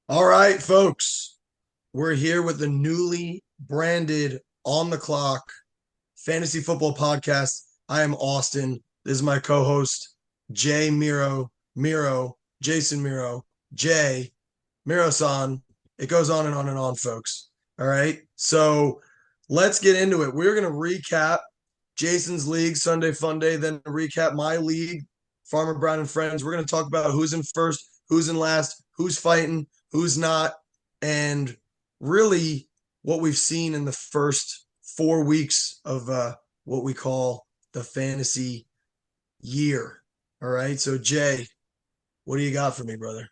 All right, folks, we're here with the newly branded On the Clock Fantasy Football Podcast. I am Austin. This is my co host, Jay Mero, Jason Mero, Jay, Miro san. It goes on and on and on, folks. All right. So let's get into it. We're going to recap Jason's league, Sunday Funday, then recap my league, Farmer Brown and Friends. We're going to talk about who's in first, who's in last, who's fighting, who's not, and really what we've seen in the first 4 weeks of what we call the fantasy year. All right. So, Jay, what do you got for me, brother?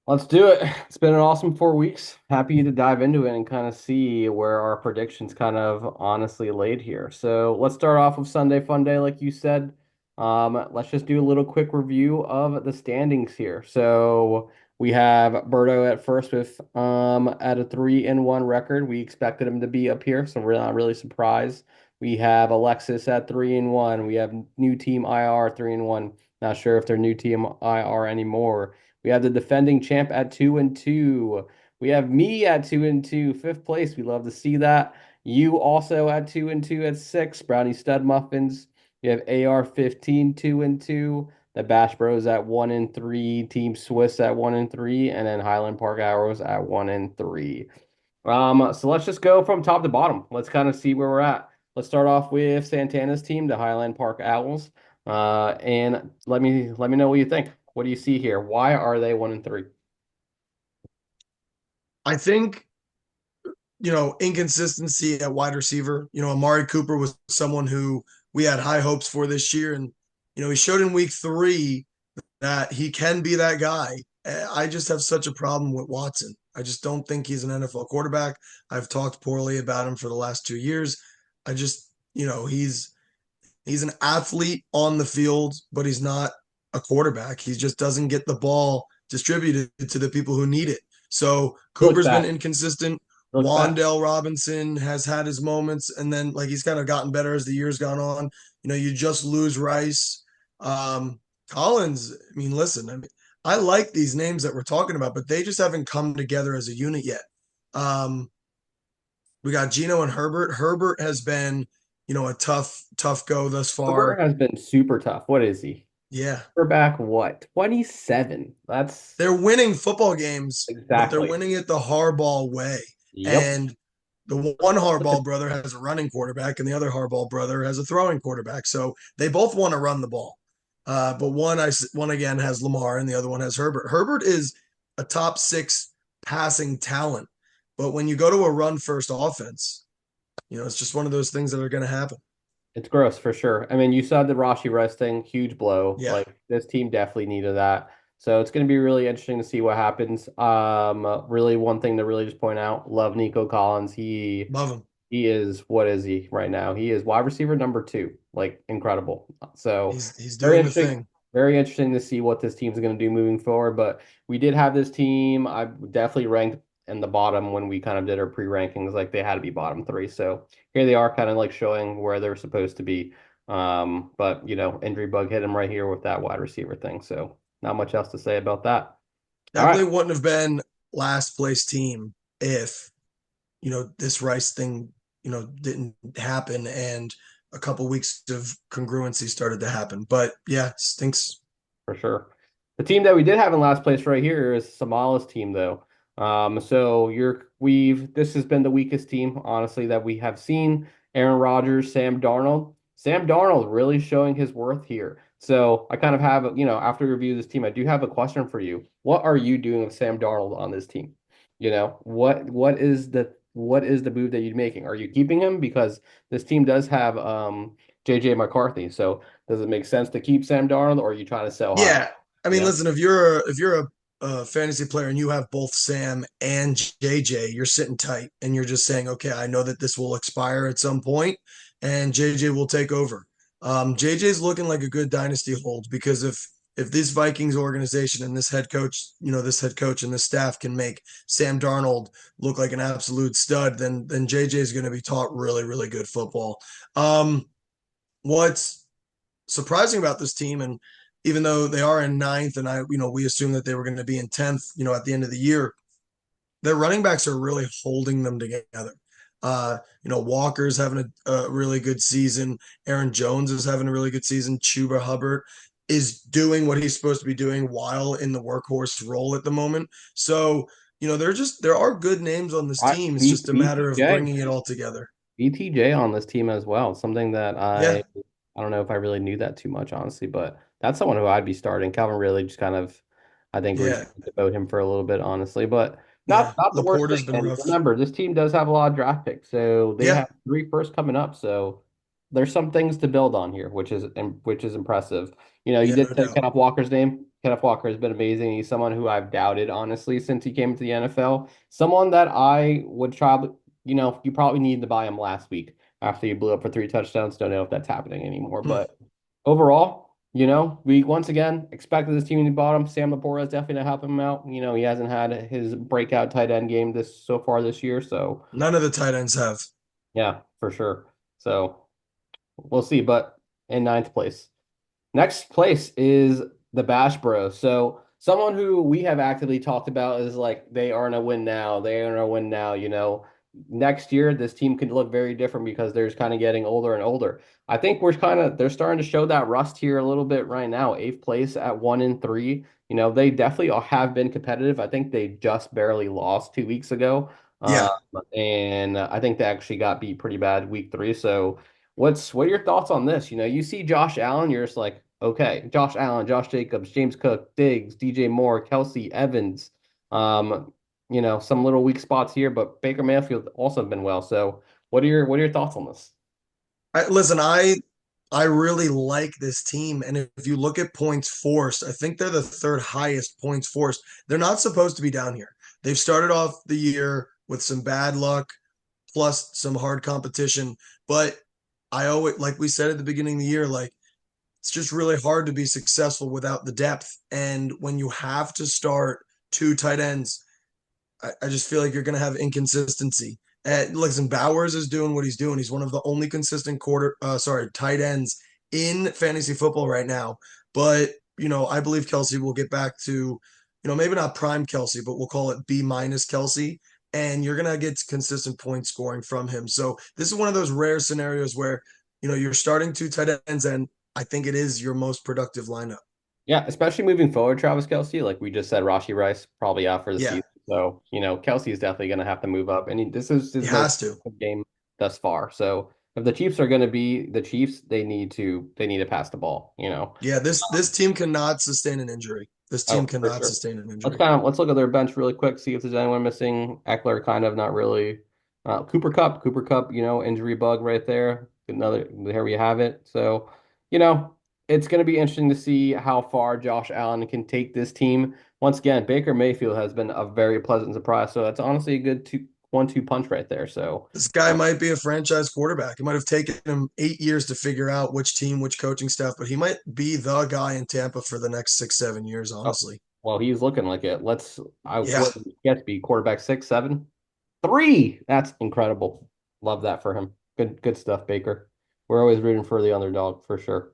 Let's do it. It's been an awesome 4 weeks. Happy to dive into it and kind of see where our predictions kind of honestly laid here. So let's start off with Sunday Fun Day, like you said. Let's just do a little quick review of the standings here. So we have Berto at first with at a 3-1 record. We expected him to be up here, so we're not really surprised. We have Alexis at 3-1. We have new team IR 3-1. Not sure if they're new team IR anymore. We have the defending champ at 2-2. We have me at 2-2, fifth place. We love to see that. You also at 2-2 at six. Brownie Stud Muffins. You have AR 15 2-2. The Bash Bros at 1-3. Team Swiss at 1-3, and then Highland Park Arrows at 1-3. So let's just go from top to bottom. Let's kind of see where we're at. Let's start off with Santana's team, the Highland Park Owls. And let me know what you think. What do you see here? Why are they 1-3? I think inconsistency at wide receiver. Amari Cooper was someone who we had high hopes for this year. And, he showed in week 3 that he can be that guy. I just have such a problem with Watson. I just don't think he's an NFL quarterback. I've talked poorly about him for the last 2 years. I just, he's an athlete on the field, but he's not a quarterback. He just doesn't get the ball distributed to the people who need it. So He looks Cooper's been bad. inconsistent. He looks bad. Wandell Robinson has had his moments, and then like he's kind of gotten better as the years gone on. You just lose Rice. Collins, I mean, listen, I like these names that we're talking about, but they just haven't come together as a unit yet. Um, we got Gino and Herbert. Herbert has been, a tough go thus Herbert far. has been super tough. What is he? Yeah. Quarterback what? 27. That's They're winning football games, but they're exactly. winning it the Harbaugh way. Yep. And the one Harbaugh brother has a running quarterback, and the other Harbaugh brother has a throwing quarterback. So they both want to run the ball. But one again has Lamar, and the other one has Herbert. Herbert is a top 6 passing talent, but when you go to a run first offense, it's just one of those things that are going to happen. It's gross for sure. I mean, you saw the Rashi Rice thing, huge blow. Yeah, Like this team definitely needed that. So it's going to be really interesting to see what happens. Really one thing to really just point out, love Nico Collins. love him. He is what is he right now? He is wide receiver number 2. Like incredible. So He's very doing the interesting. thing. Very interesting to see what this team's going to do moving forward. But we did have this team. I definitely ranked in the bottom when we kind of did our pre-rankings. Like they had to be bottom 3. So here they are kind of like showing where they're supposed to be. But injury bug hit him right here with that wide receiver thing. So not much else to say about that. All right. Definitely wouldn't have been last place team if this Rice thing, didn't happen and a couple weeks of congruency started to happen. But yeah, stinks. For sure. The team that we did have in last place right here is Samala's team, though. So we've this has been the weakest team, honestly, that we have seen. Aaron Rodgers, Sam Darnold. Sam Darnold really showing his worth here. So I kind of have, after we review this team, I do have a question for you. What are you doing with Sam Darnold on this team? What is the move that you're making? Are you keeping him? Because this team does have JJ McCarthy. So does it make sense to keep Sam Darnold, or are you trying to sell high? Yeah. I You mean, know, listen, if you're a fantasy player and you have both Sam and JJ, you're sitting tight and you're just saying, okay, I know that this will expire at some point and JJ will take over. JJ's looking like a good dynasty hold because if this Vikings organization and this head coach and this staff can make Sam Darnold look like an absolute stud, then JJ is going to be taught really, really good football. What's surprising about this team, and even though they are in ninth, and we assume that they were going to be in 10th, at the end of the year, their running backs are really holding them together. Walker's having a really good season. Aaron Jones is having a really good season. Chuba Hubbard is doing what he's supposed to be doing while in the workhorse role at the moment. So, there are good names on this I, team. It's B, just a matter of BTJ. bringing it all together. BTJ on this team as well. Something that Yeah, I don't know if I really knew that too much, honestly, but that's someone who I'd be starting. Calvin really just kind of, I think we're just yeah, going to devote him for a little bit, honestly, but yeah. not the worst thing. Laporta's been And rough. remember, this team does have a lot of draft picks, so they Yeah, have three first coming up. So there's some things to build on here, which is impressive. You yeah, did no say doubt. Kenneth Walker's name. Kenneth Walker has been amazing. He's someone who I've doubted, honestly, since he came to the NFL. Someone that I would try, you probably needed to buy him last week after you blew up for three touchdowns. Don't know if that's happening anymore. Hmm. But overall, we once again expected this team to be bottom. Sam Laporta is definitely not helping him out. He hasn't had his breakout tight end game this year. So None of the tight ends have. yeah, for sure. So we'll see. But in ninth place. Next place is the Bash Bros. So someone who we have actively talked about is like they are in a win now. They are in a win now. Next year this team could look very different because they're just kind of getting older and older. I think they're starting to show that rust here a little bit right now. Eighth place at 1-3. They definitely have been competitive. I think they just barely lost 2 weeks ago. Yeah. Uh, and I think they actually got beat pretty bad week 3. So what are your thoughts on this? You see Josh Allen, you're just like, okay, Josh Allen, Josh Jacobs, James Cook, Diggs, DJ Moore, Kelsey, Evans. Some little weak spots here, but Baker Mayfield also been well. So what are your thoughts on this? Listen, I really like this team, and if you look at points forced, I think they're the third highest points forced. They're not supposed to be down here. They've started off the year with some bad luck plus some hard competition, but I always, like we said at the beginning of the year, like it's just really hard to be successful without the depth. And when you have to start two tight ends, I just feel like you're going to have inconsistency. Listen, Bowers is doing what he's doing. He's one of the only consistent tight ends in fantasy football right now. But I believe Kelsey will get back to, maybe not prime Kelsey, but we'll call it B minus Kelsey. And you're gonna get consistent point scoring from him. So this is one of those rare scenarios where you're starting two tight ends, and I think it is your most productive lineup. Yeah, especially moving forward, Travis Kelsey, like we just said, Rashi Rice probably out for the Yeah, season. So, Kelsey is definitely going to have to move up. And this is he his most has to. game thus far. So, if the Chiefs are going to be the Chiefs, they need to pass the ball. Yeah, this team cannot sustain an injury. This team Oh, for cannot sure. sustain an Let's injury. kind of let's look at their bench really quick, see if there's anyone missing. Eckler kind of not really. Cooper Cup, injury bug right there. Another Here we have it. So, you know, it's going to be interesting to see how far Josh Allen can take this team. Once again, Baker Mayfield has been a very pleasant surprise. So that's honestly a good 1-2 punch right there. So This guy might be a franchise quarterback. It might have taken him 8 years to figure out which team, which coaching staff, but he might be the guy in Tampa for the next 6, 7 years, oh, honestly. well, he's looking like it. Yeah. What does he get to be quarterback 6, 7? 3. That's incredible. Love that for him. Good stuff, Baker. We're always rooting for the underdog for sure.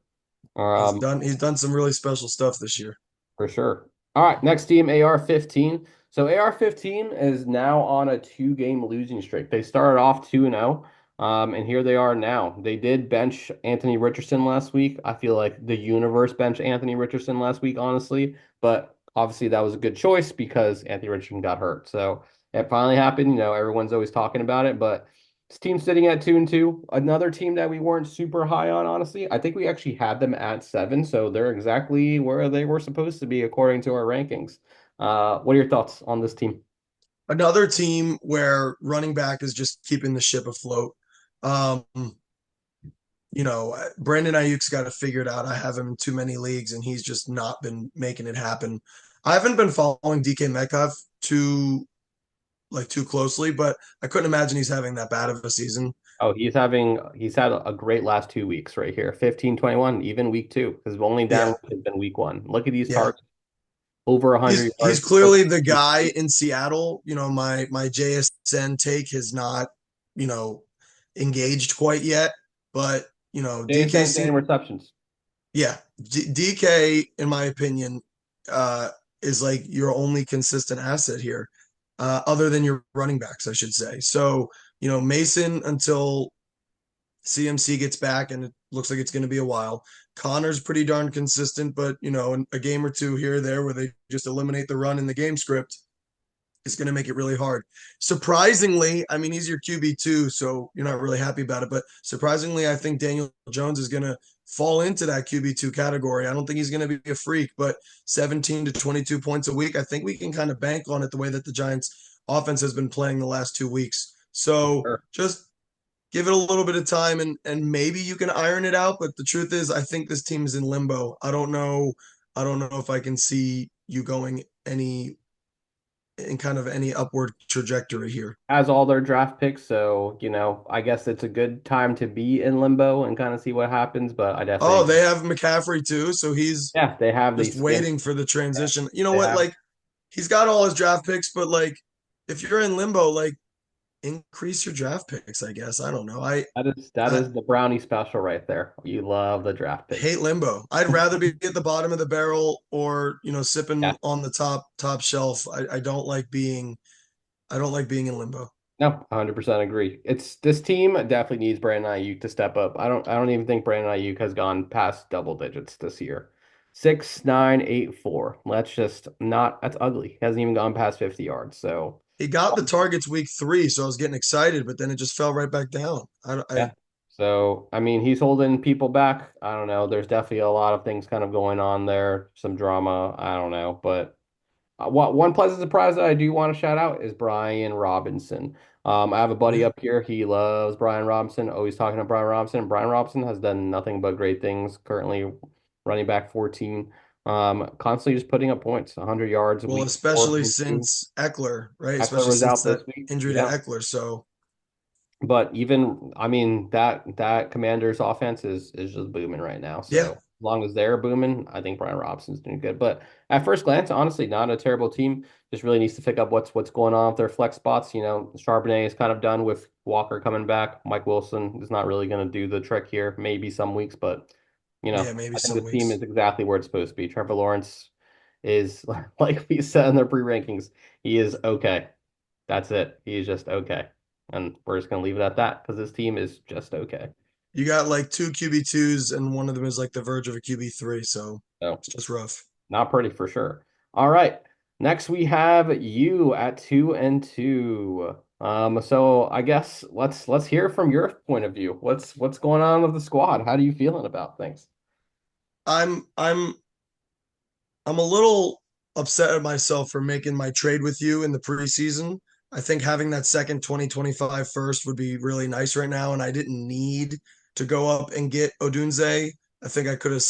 He's Um, done he's done some really special stuff this year. for sure. All right, next team, AR-15. So AR-15 is now on a 2-game losing streak. They started off 2-0, and here they are now. They did bench Anthony Richardson last week. I feel like the universe benched Anthony Richardson last week, honestly, but obviously that was a good choice because Anthony Richardson got hurt. So it finally happened. Everyone's always talking about it, but this team's sitting at 2-2. Another team that we weren't super high on, honestly. I think we actually had them at 7, so they're exactly where they were supposed to be according to our rankings. What are your thoughts on this team? Another team where running back is just keeping the ship afloat. Um, Brandon Ayuk's got to figure it out. I have him in too many leagues, and he's just not been making it happen. I haven't been following DK Metcalf too closely, but I couldn't imagine he's having that bad of a season. Oh, he's had a great last 2 weeks right here. 15-21, even week 2. His only Yeah, down has been week 1. Look at these yeah. targets, over 100 He's yards. clearly the guy in Seattle. My JSN take has not, you know, engaged quite yet, but JSN getting DKC, receptions. yeah, DK in my opinion is like your only consistent asset here. other than your running backs, I should say. So, Mason until CMC gets back, and it looks like it's going to be a while. Connor's pretty darn consistent, but, a game or two here or there where they just eliminate the run in the game script is going to make it really hard. Surprisingly, I mean, he's your QB2, so you're not really happy about it. But surprisingly, I think Daniel Jones is going to fall into that QB2 category. I don't think he's going to be a freak, but 17 to 22 points a week, I think we can kind of bank on it the way that the Giants offense has been playing the last 2 weeks. So Sure. just give it a little bit of time and maybe you can iron it out. But the truth is, I think this team is in limbo. I don't know. I don't know if I can see you going in kind of any upward trajectory here. Has all their draft picks, so I guess it's a good time to be in limbo and kind of see what happens. But I Oh, definitely, they have McCaffrey too, so he's yeah, they have just these skins. waiting for the Yeah, transition. You know they what? have. Like he's got all his draft picks, but like if you're in limbo, like increase your draft picks, I guess. I don't know. That is I the brownie special right there. You love the draft picks. hate limbo. I'd rather be at the bottom of the barrel or, Yeah. sipping on the top shelf. I don't like being in limbo. No, 100% agree. It's this team definitely needs Brandon Ayuk to step up. I don't even think Brandon Ayuk has gone past double digits this year. 6, 9, 8, 4. Let's just not that's ugly. He hasn't even gone past 50 yards. So He got the targets week 3, so I was getting excited, but then it just fell right back down. yeah. So I mean he's holding people back. I don't know. There's definitely a lot of things kind of going on there, some drama. I don't know. But one pleasant surprise that I do want to shout out is Brian Robinson. I have a buddy Yeah. up here. He loves Brian Robinson, always talking to Brian Robinson. Brian Robinson has done nothing but great things. Currently running back 14, constantly just putting up points, 100 yards a Well, week, four especially and two. since Eckler, right? Eckler Especially was since out that this week. injury to Yeah. Eckler. So But even, I mean, that Commanders offense is just booming right now. yeah, So as long as they're booming, I think Brian Robson's doing good. But at first glance, honestly, not a terrible team. Just really needs to pick up what's going on with their flex spots. Charbonnet is kind of done with Walker coming back. Mike Wilson is not really going to do the trick here. Maybe some weeks, but yeah, maybe I think some this team is weeks. exactly where it's supposed to be. Trevor Lawrence is like we said in their pre-rankings, he is okay. That's it. He's just okay. And we're just going to leave it at that because this team is just okay. You got like two QB2s, and one of them is like the verge of a QB3. So So, it's just rough. not pretty for sure. All right. Next, we have you at 2-2. So I guess let's hear from your point of view. What's going on with the squad? How do you feeling about things? I'm I'm I'm a little upset at myself for making my trade with you in the preseason. I think having that second 2025 first would be really nice right now, and I didn't need to go up and get Odunze. I think I could have,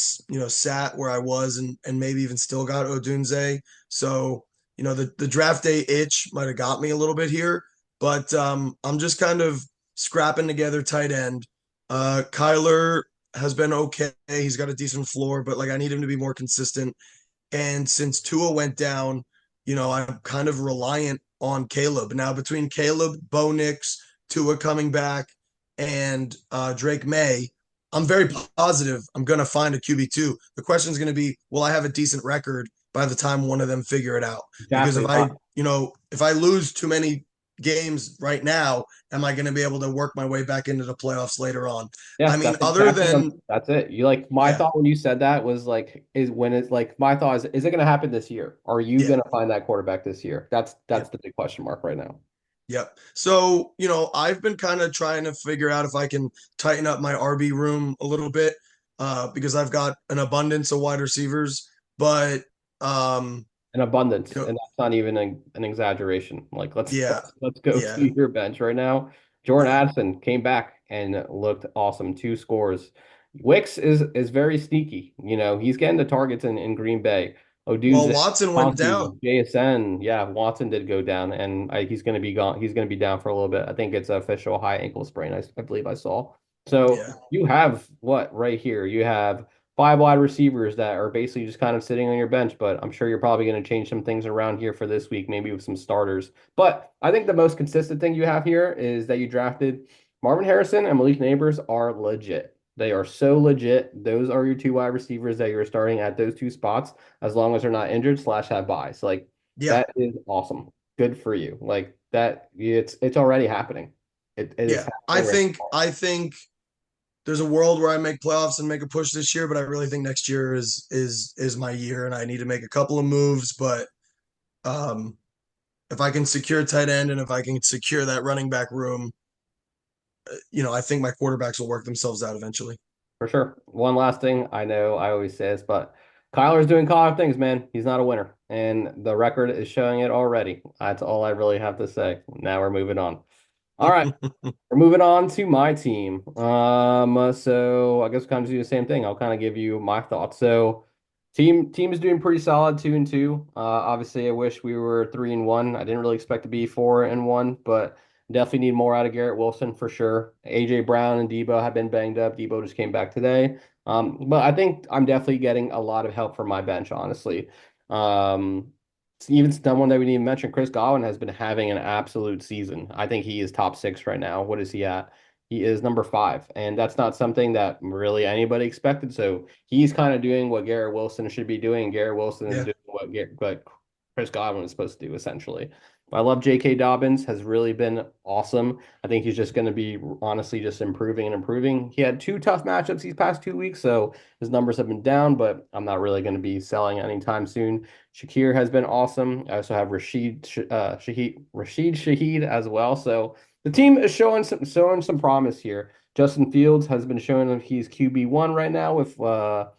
sat where I was and maybe even still got Odunze. So, the draft day itch might have got me a little bit here, but I'm just kind of scrapping together tight end. Kyler has been okay. He's got a decent floor, but like I need him to be more consistent. And since Tua went down, I'm kind of reliant on Caleb. Now, between Caleb, Bo Nix, Tua coming back, and Drake May, I'm very positive I'm going to find a QB2. The question is going to be, will I have a decent record by the time one of them figure it out? Because Exactly. if I lose too many games right now, am I going to be able to work my way back into the playoffs later on? I Yeah, mean, that's other exactly than, that's it. You like my yeah, thought when you said that was like is when it's like my thought is it going to happen this year? Are you yeah, going to find that quarterback this year? yeah. That's the big question mark right now. Yep. So, I've been kind of trying to figure out if I can tighten up my RB room a little bit because I've got an abundance of wide receivers. But, An abundance, you know, and that's not even an exaggeration. Like let's yeah, let's go yeah, through your bench right now. Jordan yeah. Addison came back and looked awesome. 2 scores. Wicks is very sneaky. He's getting the targets in Green Bay. Well, Odunze, Watson went Pouncey, down. JSN. Yeah, Watson did go down, and he's going to be gone. He's going to be down for a little bit. I think it's an official high ankle sprain. I believe I saw. So Yeah. you have what right here? You have 5 wide receivers that are basically just kind of sitting on your bench, but I'm sure you're probably going to change some things around here for this week, maybe with some starters. But I think the most consistent thing you have here is that you drafted Marvin Harrison and Malik Neighbors are legit. They are so legit. Those are your 2 wide receivers that you're starting at those 2 spots, as long as they're not injured slash have buys. Like Yeah. that is awesome. good for you. Like that, it's already happening. It is Yeah, I happening right think now. I think there's a world where I make playoffs and make a push this year, but I really think next year is my year, and I need to make a couple of moves. But um, if I can secure tight end and if I can secure that running back room, I think my quarterbacks will work themselves out eventually. For sure. One last thing, I know I always say this, but Kyler's doing Kyler things, man. He's not a winner, and the record is showing it already. That's all I really have to say. Now we're moving on. All right. We're moving on to my team. So I guess we'll kind of do the same thing. I'll kind of give you my thoughts. So team is doing pretty solid, 2-2. Obviously I wish we were 3-1. I didn't really expect to be 4-1, but definitely need more out of Garrett Wilson for sure. AJ Brown and Debo have been banged up. Debo just came back today. But I think I'm definitely getting a lot of help from my bench, honestly. Um, even someone that we didn't even mention, Chris Godwin has been having an absolute season. I think he is top six right now. What is he at? He is number five, and that's not something that really anybody expected. So he's kind of doing what Garrett Wilson should be doing. Garrett Wilson is Yeah. doing what Chris Godwin is supposed to do, essentially. I love J.K. Dobbins, has really been awesome. I think he's just going to be honestly just improving and improving. He had two tough matchups these past 2 weeks, so his numbers have been down, but I'm not really going to be selling anytime soon. Shakir has been awesome. I also have Rashid Shaheed as well. So the team is showing some promise here. Justin Fields has been showing that he's QB1 right now with a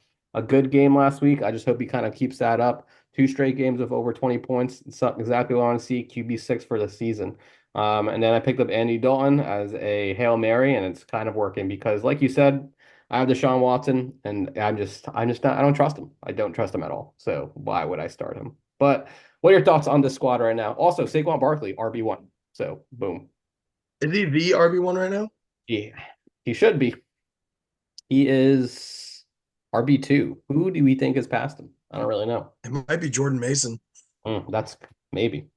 good game last week. I just hope he kind of keeps that up. Two straight games of over 20 points. It's exactly what I want to see. QB6 for the season. And then I picked up Andy Dalton as a Hail Mary, and it's kind of working because, like you said, I have Deshaun Watson, and I'm just not. I don't trust him. I don't trust him at all. So why would I start him? But what are your thoughts on this squad right now? Also, Saquon Barkley, RB1. So boom, Is he the RB1 right now? yeah, he should be. He is RB2. Who do we think is past him? I don't really know. It might be Jordan Mason. That's maybe.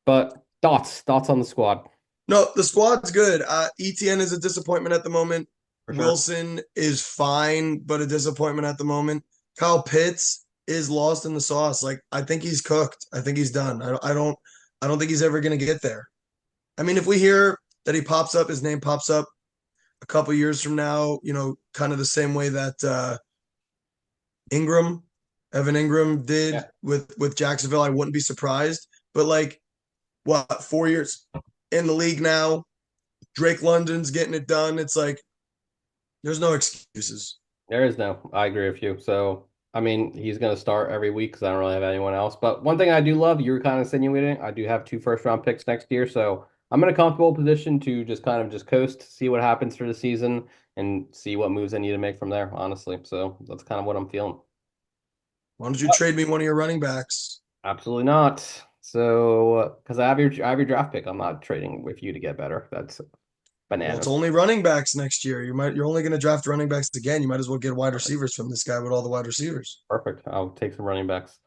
But thoughts on the squad No, the squad's good. ETN is a disappointment at the moment. for sure. Wilson is fine, but a disappointment at the moment. Kyle Pitts is lost in the sauce. Like I think he's cooked. I think he's done. I don't think he's ever going to get there. I mean, if we hear that he pops up, his name pops up a couple years from now, kind of the same way that Ingram, Evan Ingram did Yeah. with Jacksonville, I wouldn't be surprised. But like, what, 4 years in the league now? Drake London's getting it done. It's like there's no excuses. There is no. I agree with you. So, I mean, he's going to start every week because I don't really have anyone else. But one thing I do love, you were kind of insinuating, I do have two first round picks next year. So I'm in a comfortable position to just kind of just coast, see what happens for the season, and see what moves I need to make from there, honestly. So that's kind of what I'm feeling. Why don't you trade me one of your running backs? Absolutely not. So, because I have your draft pick, I'm not trading with you to get better. That's Well, it's bananas. only running backs next year. You're only going to draft running backs again. You might as well get wide receivers from this guy with all the wide receivers. Perfect. I'll take some running backs.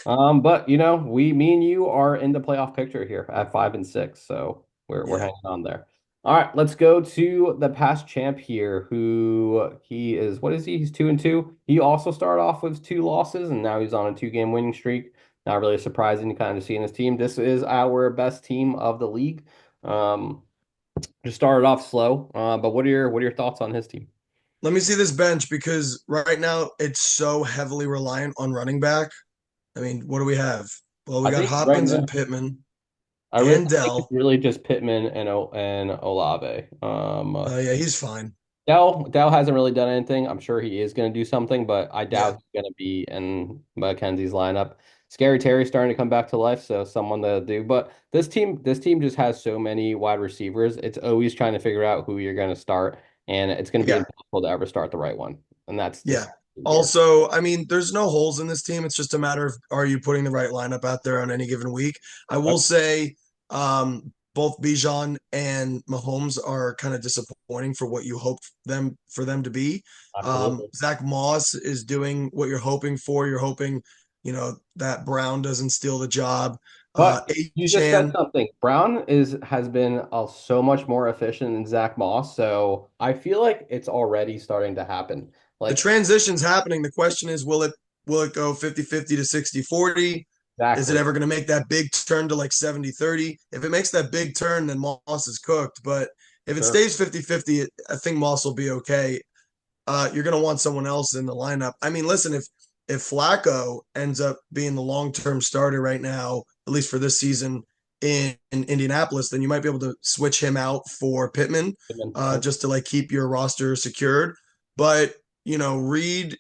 But me and you are in the playoff picture here at 5-6, so we're Yeah, hanging on there. All right, let's go to the past champ here, who he is. What is he? He's 2-2. He also started off with two losses, and now he's on a two-game winning streak. Not really surprising to kind of see in his team. This is our best team of the league. Um, just started off slow. But what are your thoughts on his team? let me see this bench because right now it's so heavily reliant on running back. I mean, what do we have? Well, we I got think right Hopkins and now. Pittman I really and I think it's Dell. really just Pittman and Olave. Yeah, he's fine. Dell hasn't really done anything. I'm sure he is going to do something, but I Yeah, doubt he's going to be in McKenzie's lineup. Scary Terry's starting to come back to life, so someone to do. But this team just has so many wide receivers. It's always trying to figure out who you're going to start, and it's going to be yeah, impossible to ever start the right one. And that's the yeah. sad thing here. Also, I mean, there's no holes in this team. It's just a matter of are you putting the right lineup out there on any given week. I will Yep, say, both Bijan and Mahomes are kind of disappointing for what you hope them to be. absolutely. Zach Moss is doing what you're hoping for. You're hoping, that Brown doesn't steal the job. But you just said Chan, something. Brown has been so much more efficient than Zach Moss, so I feel like it's already starting to happen. the Like transition's happening. The question is, will it go 50-50 to 60-40? Is it Exactly. ever going to make that big turn to like 70-30? If it makes that big turn, then Moss is cooked. But if it Sure. stays 50-50, I think Moss will be okay. You're going to want someone else in the lineup. I mean, listen, if Flacco ends up being the long-term starter right now, at least for this season in Indianapolis, then you might be able to switch him out for Pittman, Sure. just to like keep your roster secured. But Reed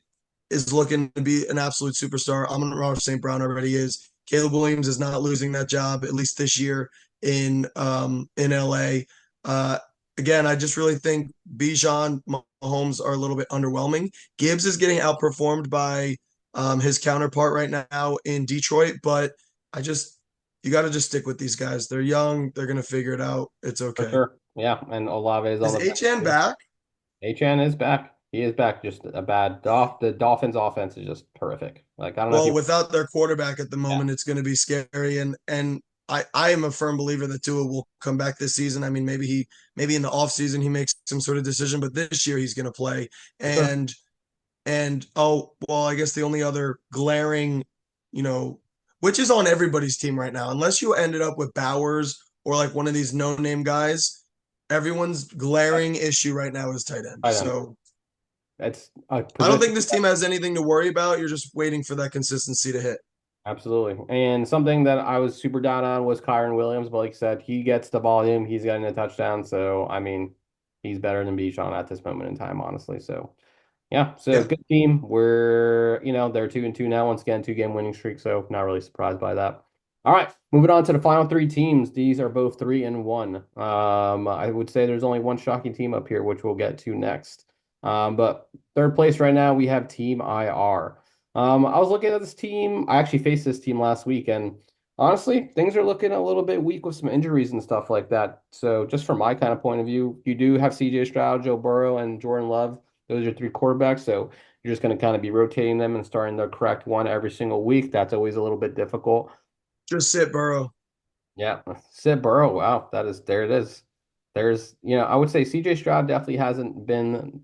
is looking to be an absolute superstar. Amon-Ra St. Brown already is. Caleb Williams is not losing that job, at least this year in LA. Uh, Again, I just really think Bijan, Mahomes are a little bit underwhelming. Gibbs is getting outperformed by his counterpart right now in Detroit, but I just you got to just stick with these guys. They're young. They're gonna figure it out. It's For okay. sure. Yeah. And Olave is on Is the bench HN too. back? HN is back. He is back. Just a bad the Dolphins offense is just horrific. Like I don't know if Well, you without their quarterback at the yeah, moment, it's going to be scary. And I am a firm believer that Tua will come back this season. I mean, maybe in the offseason he makes some sort of decision, but this year he's going to play. for sure. And oh well, I guess the only other glaring, you know, which is on everybody's team right now, unless you ended up with Bowers or like one of these no-name guys, everyone's glaring issue right now is tight end. Tight end. So It's a I don't position. think this team has anything to worry about. You're just waiting for that consistency to hit. Absolutely. And something that I was super down on was Kyron Williams, but like you said, he gets the volume, he's getting a touchdown. So I mean, he's better than Bijan at this moment in time, honestly. So yeah, so Yeah, good team. They're 2-2 now. Once again, 2-game winning streak. So not really surprised by that. All right, moving on to the final three teams. These are both 3-1. I would say there's only one shocking team up here, which we'll get to next. But third place right now, we have Team IR. I was looking at this team. I actually faced this team last week, and honestly, things are looking a little bit weak with some injuries and stuff like that. So, just from my kind of point of view, you do have CJ Stroud, Joe Burrow, and Jordan Love. Those are your three quarterbacks. So, you're just going to kind of be rotating them and starting the correct one every single week. That's always a little bit difficult. just sit Burrow. Yeah, Sid Burrow. Wow, that is there. It is. I would say CJ Stroud definitely hasn't been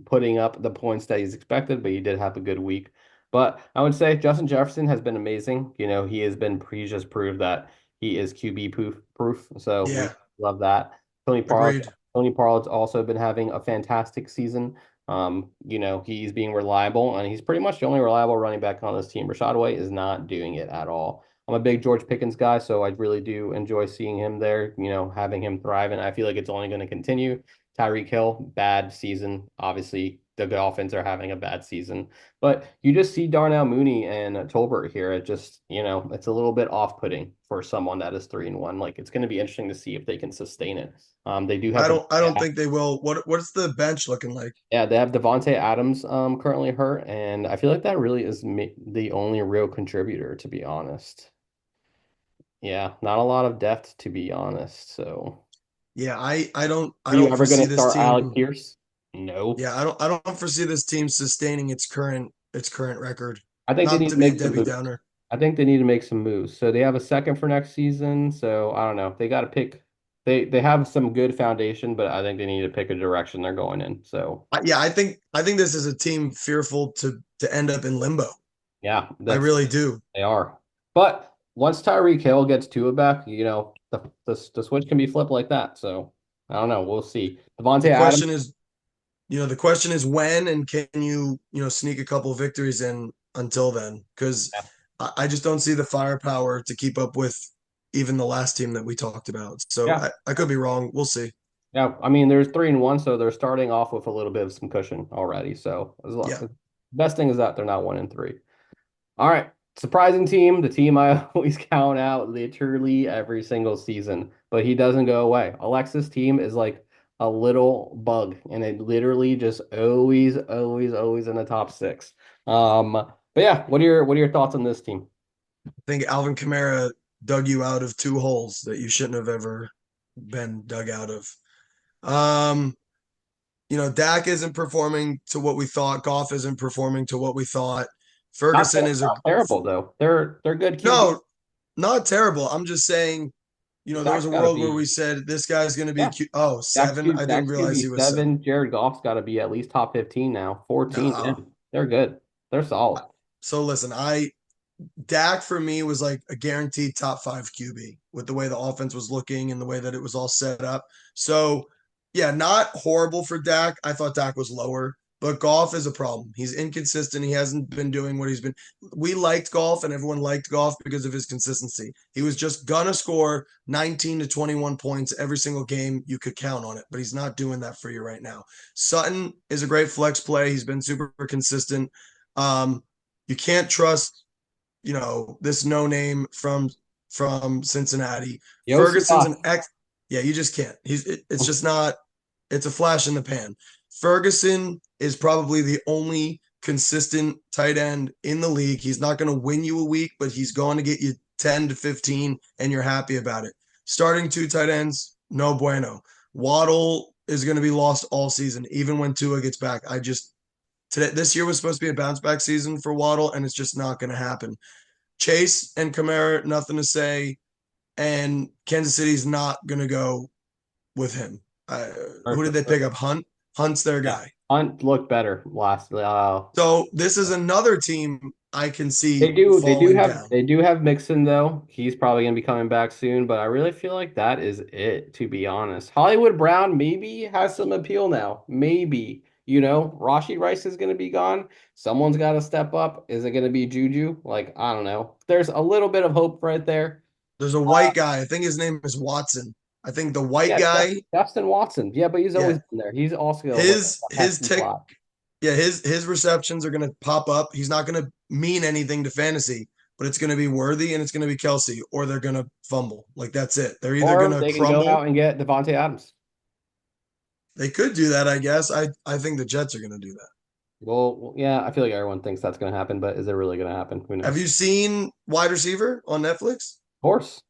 putting up the points that he's expected, but he did have a good week. But I would say Justin Jefferson has been amazing. He's just proved that he is QB proof. So we Yeah, love that. Tony Pollard, agreed. Tony Pollard's also been having a fantastic season. He's being reliable, and he's pretty much the only reliable running back on this team. Rashad White is not doing it at all. I'm a big George Pickens guy, so I really do enjoy seeing him there, having him thrive, and I feel like it's only going to continue. Tyreek Hill, bad season. Obviously, the Dolphins are having a bad season. But you just see Darnell Mooney and Tolbert here. It just, it's a little bit off-putting for someone that is 3-1. Like it's going to be interesting to see if they can sustain it. They do have I don't think they will. What's the bench looking like? yeah, they have Devontae Adams currently hurt, and I feel like that really is the only real contributor, to be honest. Yeah, not a lot of depth, to be honest. So, Yeah, I are you don't ever going foresee to this start Alec team. Pierce? No. Yeah, I don't foresee this team sustaining its current record. I think they Not need to to be a make some Debbie moves. Downer. I think they need to make some moves. So they have a second for next season. So I don't know. They got to pick. They have some good foundation, but I think they need to pick a direction they're going in. So Yeah, I think this is a team fearful to end up in limbo. yeah, I that's really do. they are. But once Tyreek Hill gets Tua back, the switch can be flipped like that. So I don't know. We'll see. Devontae The Adams. question is, the question is when and can you sneak a couple victories in until then? Because Yeah. I just don't see the firepower to keep up with even the last team that we talked about. So Yeah. I could be wrong. We'll see. Yeah. I mean, there's 3-1, so they're starting off with a little bit of some cushion already. So Yeah. best thing is that they're not 1-3. All right. Surprising team, the team I always count out literally every single season, but he doesn't go away. Alexis team is like a little bug, and it literally just always, always, always in the top six. But yeah, what are your thoughts on this team? I think Alvin Kamara dug you out of two holes that you shouldn't have ever been dug out of. Um, Dak isn't performing to what we thought. Goff isn't performing to what we thought. Ferguson is a Not terrible though. They're good QB. no, not terrible. I'm just saying, there was Dak's a got to world where we be said this guy's going to be yeah. Q. Oh, Dak's seven. Q, I didn't Dak's realize QB he was seven. 7. Jared Goff's got to be at least top 15 now. 14. Yeah, No. they're good. They're solid. So listen, Dak for me was like a guaranteed top five QB with the way the offense was looking and the way that it was all set up. So, yeah, not horrible for Dak. I thought Dak was lower, but Goff is a problem. He's inconsistent. He hasn't been doing what he's been. We liked Goff and everyone liked Goff because of his consistency. He was just gonna score 19 to 21 points every single game. You could count on it, but he's not doing that for you right now. Sutton is a great flex play. He's been super consistent. You can't trust this no name from Cincinnati. Yossi Ferguson's an Doc. ex. Yeah, you just can't. It's just not. It's a flash in the pan. Ferguson is probably the only consistent tight end in the league. He's not going to win you a week, but he's going to get you 10 to 15, and you're happy about it. Starting two tight ends, no bueno. Waddle is going to be lost all season, even when Tua gets back. This year was supposed to be a bounce back season for Waddle, and it's just not going to happen. Chase and Kamara, nothing to say, and Kansas City's not going to go with him. Who did they pick up? Hunt. Hunt's their Yeah. guy. Hunt looked better last. So this is another team I can They see do. They do falling have. down. They do have Mixon though. He's probably gonna be coming back soon. But I really feel like that is it. To be honest, Hollywood Brown maybe has some appeal now. Maybe Rashi Rice is gonna be gone. Someone's got to step up. Is it gonna be Juju? Like I don't know. There's a little bit of hope right there. There's a white guy. I think his name is Watson. I think the white Yeah, guy. Justin Watson. Yeah, but he's Yeah, always been there. He's also like his a his pesky tick. slot. Yeah, his receptions are going to pop up. He's not going to mean anything to fantasy, but it's going to be Worthy and it's going to be Kelsey, or they're going to fumble. Like that's it. They're either going Or to they can go crumble. out and get Devontae Adams. They could do that, I guess. I think the Jets are going to do that. Well, yeah, I feel like everyone thinks that's going to happen, but is it really going to happen? Who Have knows? you seen Wide Receiver on Netflix? Of course.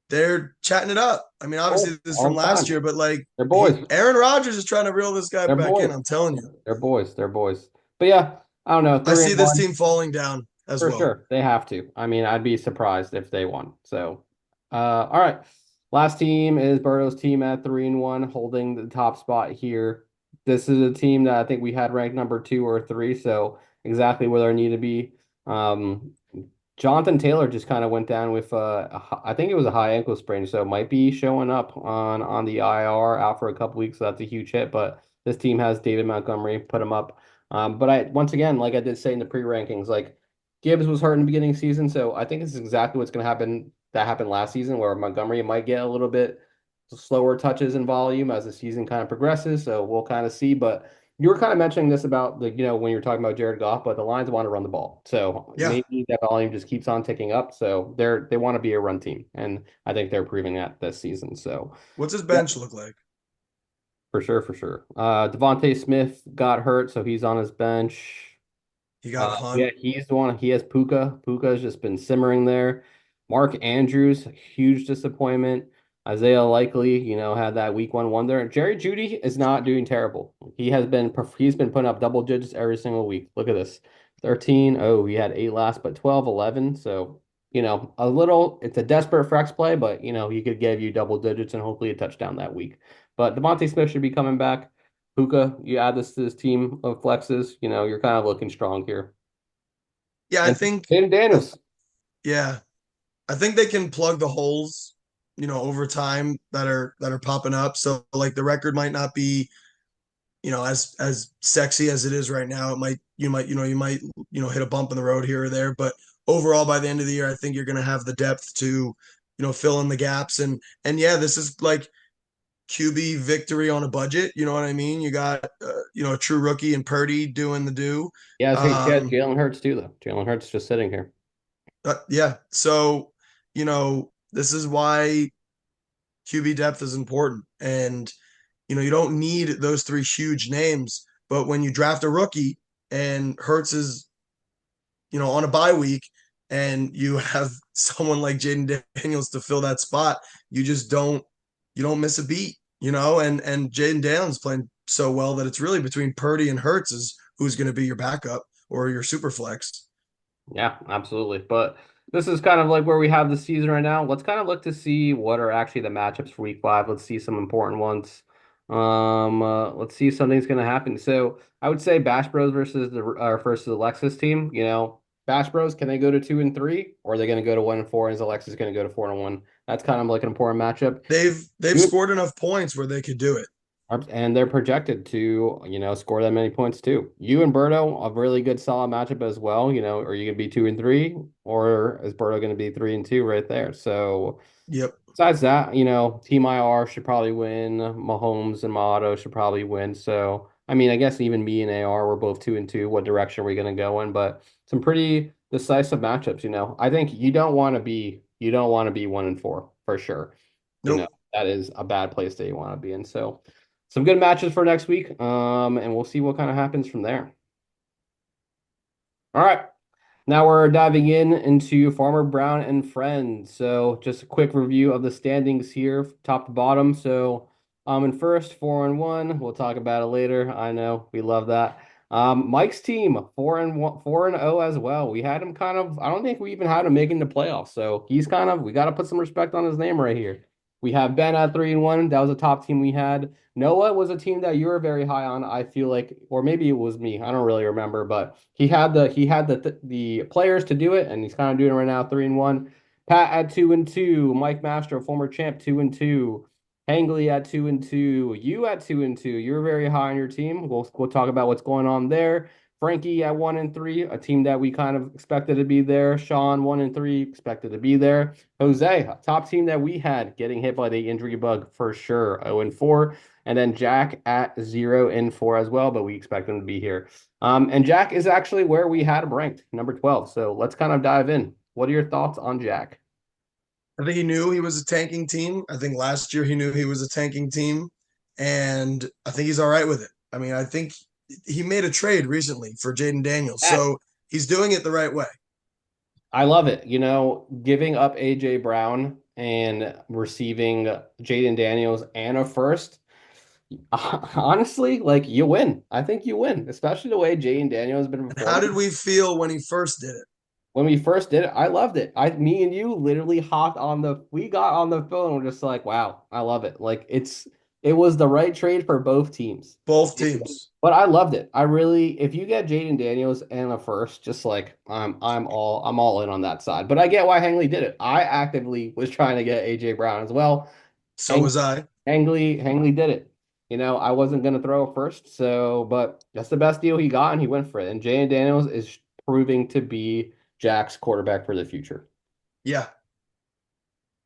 They're chatting it up. I mean, Oh, obviously this is all from the last time. year, but like They're boys. Aaron Rodgers is trying to reel this guy They're back in. boys. I'm telling you. They're boys. They're boys. But yeah, I don't know. I Three see and this one team falling down as for well. sure. They have to. I mean, I'd be surprised if they won. So, all right. Last team is Berto's team at 3-1, holding the top spot here. This is a team that I think we had ranked number 2 or 3, so exactly where they need to be. Um, Jonathan Taylor just kind of went down with I think it was a high ankle sprain, so might be showing up on the IR out for a couple weeks. So that's a huge hit. But this team has David Montgomery, put him up. But I once again, like I did say in the pre-rankings, like Gibbs was hurt in the beginning of the season, so I think this is exactly what's going to happen. That happened last season, where Montgomery might get a little bit slower touches in volume as the season kind of progresses. So we'll kind of see. But you were kind of mentioning this about when you're talking about Jared Goff, but the Lions want to run the ball. So Yeah. maybe that volume just keeps on ticking up. So they want to be a run team. And I think they're proving that this season. So What's his yeah, bench look like? for sure, for sure. Devontae Smith got hurt, so he's on his bench. He got Yeah, Hunt. he's the one. He has Puka. Puka's just been simmering there. Mark Andrews, huge disappointment. Isaiah Likely, had that week 1 wonder. Jerry Judy is not doing terrible. He's been putting up double digits every single week. Look at this. 13. Oh, he had 8 last, but 12, 11. So, it's a desperate flex play, but he could give you double digits and hopefully a touchdown that week. But Devontae Smith should be coming back. Puka, you add this to this team of flexes, you're kind of looking strong here. Yeah, I And think Hayden uh, Daniels. yeah. I think they can plug the holes, over time that are popping up. So like the record might not be, as sexy as it is right now. It might you might hit a bump in the road here or there, but overall by the end of the year, I think you're going to have the depth to, fill in the gaps and yeah, this is like QB victory on a budget. You know what I mean? You got a true rookie and Purdy doing the do. He has Um, Jalen Hurts too, though. Jalen Hurts just sitting here. yeah, so this is why QB depth is important, and you don't need those three huge names, but when you draft a rookie and Hurts is on a bye week, and you have someone like Jaden Daniels to fill that spot, you don't miss a beat, and Jaden Daniels playing so well that it's really between Purdy and Hurts is who's going to be your backup or your super flex. Yeah, absolutely. But this is kind of like where we have the season right now. Let's kind of look to see what are actually the matchups for week 5. Let's see some important ones. Let's see if something's going to happen. So I would say Bash Bros versus the Alexis team. Bash Bros, can they go to 2-3, or are they going to go to 1-4? And is Alexis going to go to 4-1? That's kind of like an important matchup. They've You scored enough points where they could do it. and they're projected to, score that many points too. You and Berto, a really good solid matchup as well. Are you going to be 2-3, or is Berto going to be 3-2 right there? So Yep. besides that, Team IR should probably win. Mahomes and Motto should probably win. So, I mean, I guess even me and AR, we're both 2-2. What direction are we going to go in? But some pretty decisive matchups. I think you don't want to be 1-4 for sure. Nope. That is a bad place that you want to be in. So, some good matches for next week. And we'll see what kind of happens from there. All right. Now we're diving into Farmer Brown and Friends. So just a quick review of the standings here, top to bottom. So in first, 4-1. We'll talk about it later. I know we love that. Mike's team, 4-1, 4-0 as well. We had him kind of, I don't think we even had him making the playoffs. So he's kind of, we got to put some respect on his name right here. We have Ben at 3-1. That was a top team we had. Noah was a team that you were very high on, I feel like, or maybe it was me. I don't really remember, but he had the players to do it, and he's kind of doing it right now, 3-1. Pat at 2-2. Mike Mastro, former champ, 2-2. Hangley at 2-2. You at 2-2. You're very high on your team. We'll talk about what's going on there. Frankie at 1-3, a team that we kind of expected to be there. Sean 1-3, expected to be there. Jose, a top team that we had, getting hit by the injury bug for sure, 0-4. And then Jack at 0-4 as well, but we expect him to be here. And Jack is actually where we had him ranked, number 12. So let's kind of dive in. What are your thoughts on Jack? I think he knew he was a tanking team. I think last year he knew he was a tanking team, and I think he's all right with it. I mean, I think he made a trade recently for Jaden Daniels, Yes. so he's doing it the right way. I love it. Giving up AJ Brown and receiving Jaden Daniels and a first. Honestly, like you win. I think you win, especially the way Jaden Daniels has been And how did performing. we feel when he first did it? When we first did it, I loved it. Me and you literally we got on the phone and we're just like, wow, I love it. Like it was the right trade for both teams. Both teams. But I loved it. If you get Jaden Daniels and a first, just like I'm all in on that side. But I get why Hangley did it. I actively was trying to get AJ Brown as well. So Hang, was I. Hangley did it. I wasn't gonna throw a first, but that's the best deal he got, and he went for it. And Jaden Daniels is proving to be Jack's quarterback for the future. Yeah.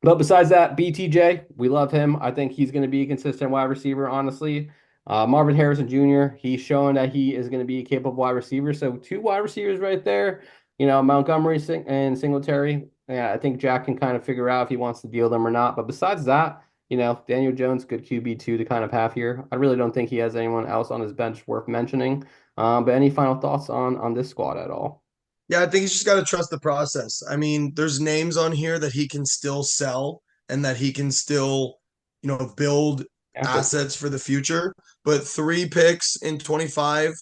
But besides that, BTJ, we love him. I think he's going to be a consistent wide receiver, honestly. Marvin Harrison Jr., he's showing that he is going to be a capable wide receiver. So two wide receivers right there, Montgomery and Singletary. Yeah, I think Jack can kind of figure out if he wants to deal them or not. But besides that, Daniel Jones, good QB2 to kind of have here. I really don't think he has anyone else on his bench worth mentioning. But any final thoughts on this squad at all? Yeah, I think he's just got to trust the process. I mean, there's names on here that he can still sell and that he can still, build Absolutely. assets for the future. But 3 picks in 25,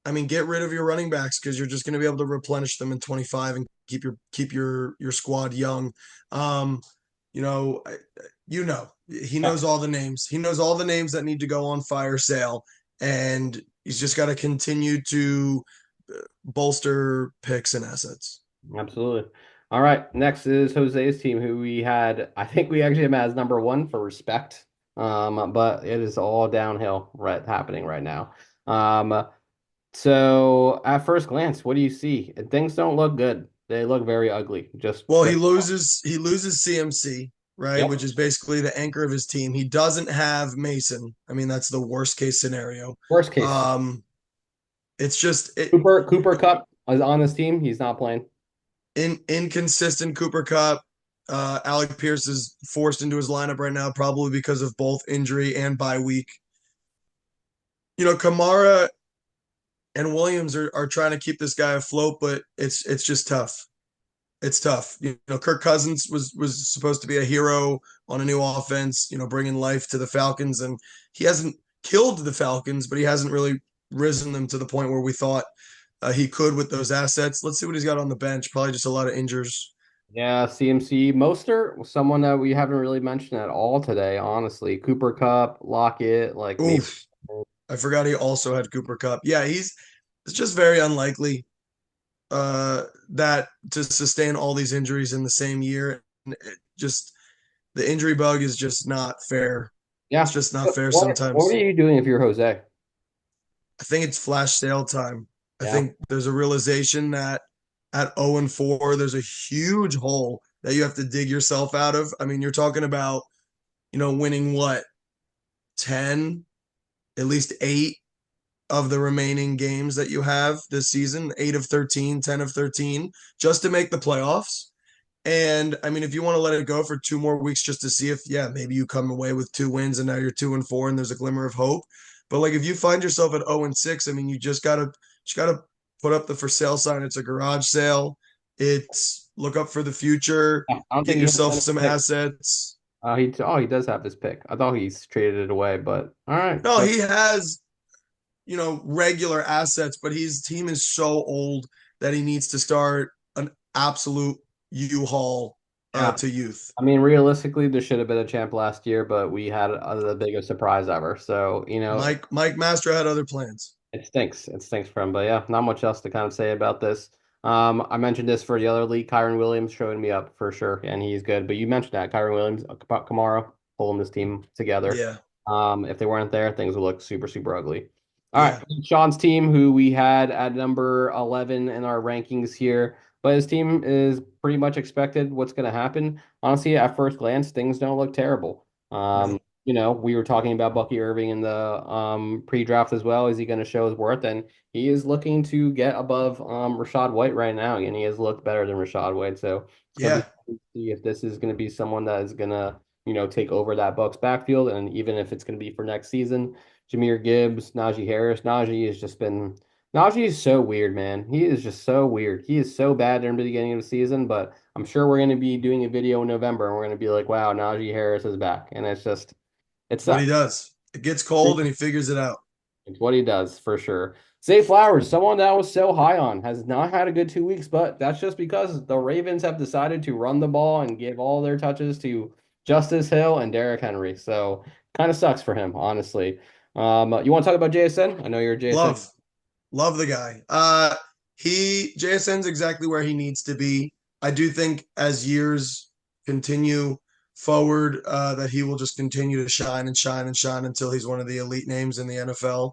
I mean, get rid of your running backs because you're just going to be able to replenish them in 25 and keep your squad young. Um, you know, he knows all the names. He knows all the names that need to go on fire sale, and he's just got to continue to bolster picks and assets. Absolutely. All right. Next is Jose's team, who I think we actually have him as number one for respect. But it is all downhill happening right now. So at first glance, what do you see? Things don't look good. They look very ugly. Just Well, he straight. loses CMC, right, Yep. which is basically the anchor of his team. He doesn't have Mason. I mean, that's the worst case scenario. Worst case. Um, it's just Cooper Cup is on his team. He's not playing. inconsistent Cooper Cup. Alec Pierce is forced into his lineup right now, probably because of both injury and bye week. Kamara and Williams are trying to keep this guy afloat, but it's just tough. It's tough. Kirk Cousins was supposed to be a hero on a new offense, bringing life to the Falcons, and he hasn't killed the Falcons, but he hasn't really risen them to the point where we thought he could with those assets. Let's see what he's got on the bench. Probably just a lot of injures. Yeah, CMC Mostert, someone that we haven't really mentioned at all today, honestly. Cooper Cup, Lockett, like maybe. Oof, I forgot he also had Cooper Cup. Yeah, it's just very unlikely. that to sustain all these injuries in the same year. And it just the injury bug is just not fair. It's Yeah. just not fair What are sometimes. you doing if you're Jose? I think it's flash sale time. I Yeah. think there's a realization that at 0 and 4, there's a huge hole that you have to dig yourself out of. I mean, you're talking about, winning what, 10, at least 8 of the remaining games that you have this season, 8 of 13, 10 of 13, just to make the playoffs. And I mean, if you want to let it go for 2 more weeks just to see if, yeah, maybe you come away with 2 wins and now you're 2 and 4 and there's a glimmer of hope. But like if you find yourself at 0 and 6, I mean, you just gotta put up the for sale sign. It's a garage sale. It's look up for the future, I don't get think he has yourself any some pick. assets. He does have his pick. I thought he's traded it away, but all right. No, So he has, regular assets, but his team is so old that he needs to start an absolute U-Haul yeah, to youth. I mean, realistically, there should have been a champ last year, but we had the biggest surprise ever. So, Mike Mastro had other plans. it stinks. It stinks for him. But yeah, not much else to kind of say about this. I mentioned this for the other league. Kyron Williams showing me up for sure, and he's good. But you mentioned that Kyron Williams, Kamara, pulling this team together. Yeah, If they weren't there, things would look super, super ugly. All right, yeah, Sean's team, who we had at number 11 in our rankings here, but his team is pretty much expected what's going to happen. Honestly, at first glance, things don't look terrible. no, We were talking about Bucky Irving in the pre-draft as well. Is he going to show his worth? And he is looking to get above Rashad White right now, and he has looked better than Rashad White. So it's going to be yeah. fun to see if this is going to be someone that is going to take over that Bucks backfield, and even if it's going to be for next season. Jahmyr Gibbs, Najee Harris. Najee is so weird, man. He is just so weird. He is so bad in the beginning of the season, but I'm sure we're going to be doing a video in November and we're going to be like, wow, Najee Harris is back. And it It's what he sucks. does. It gets cold and he figures it out. It's what he does for sure. Zay Flowers, someone that was so high on, has not had a good 2 weeks, but that's just because the Ravens have decided to run the ball and give all their touches to Justice Hill and Derrick Henry. So kind of sucks for him, honestly. You want to talk about JSN? I know you're a JSN. Love, love the guy. JSN's exactly where he needs to be. I do think as years continue forward, that he will just continue to shine and shine and shine until he's one of the elite names in the NFL.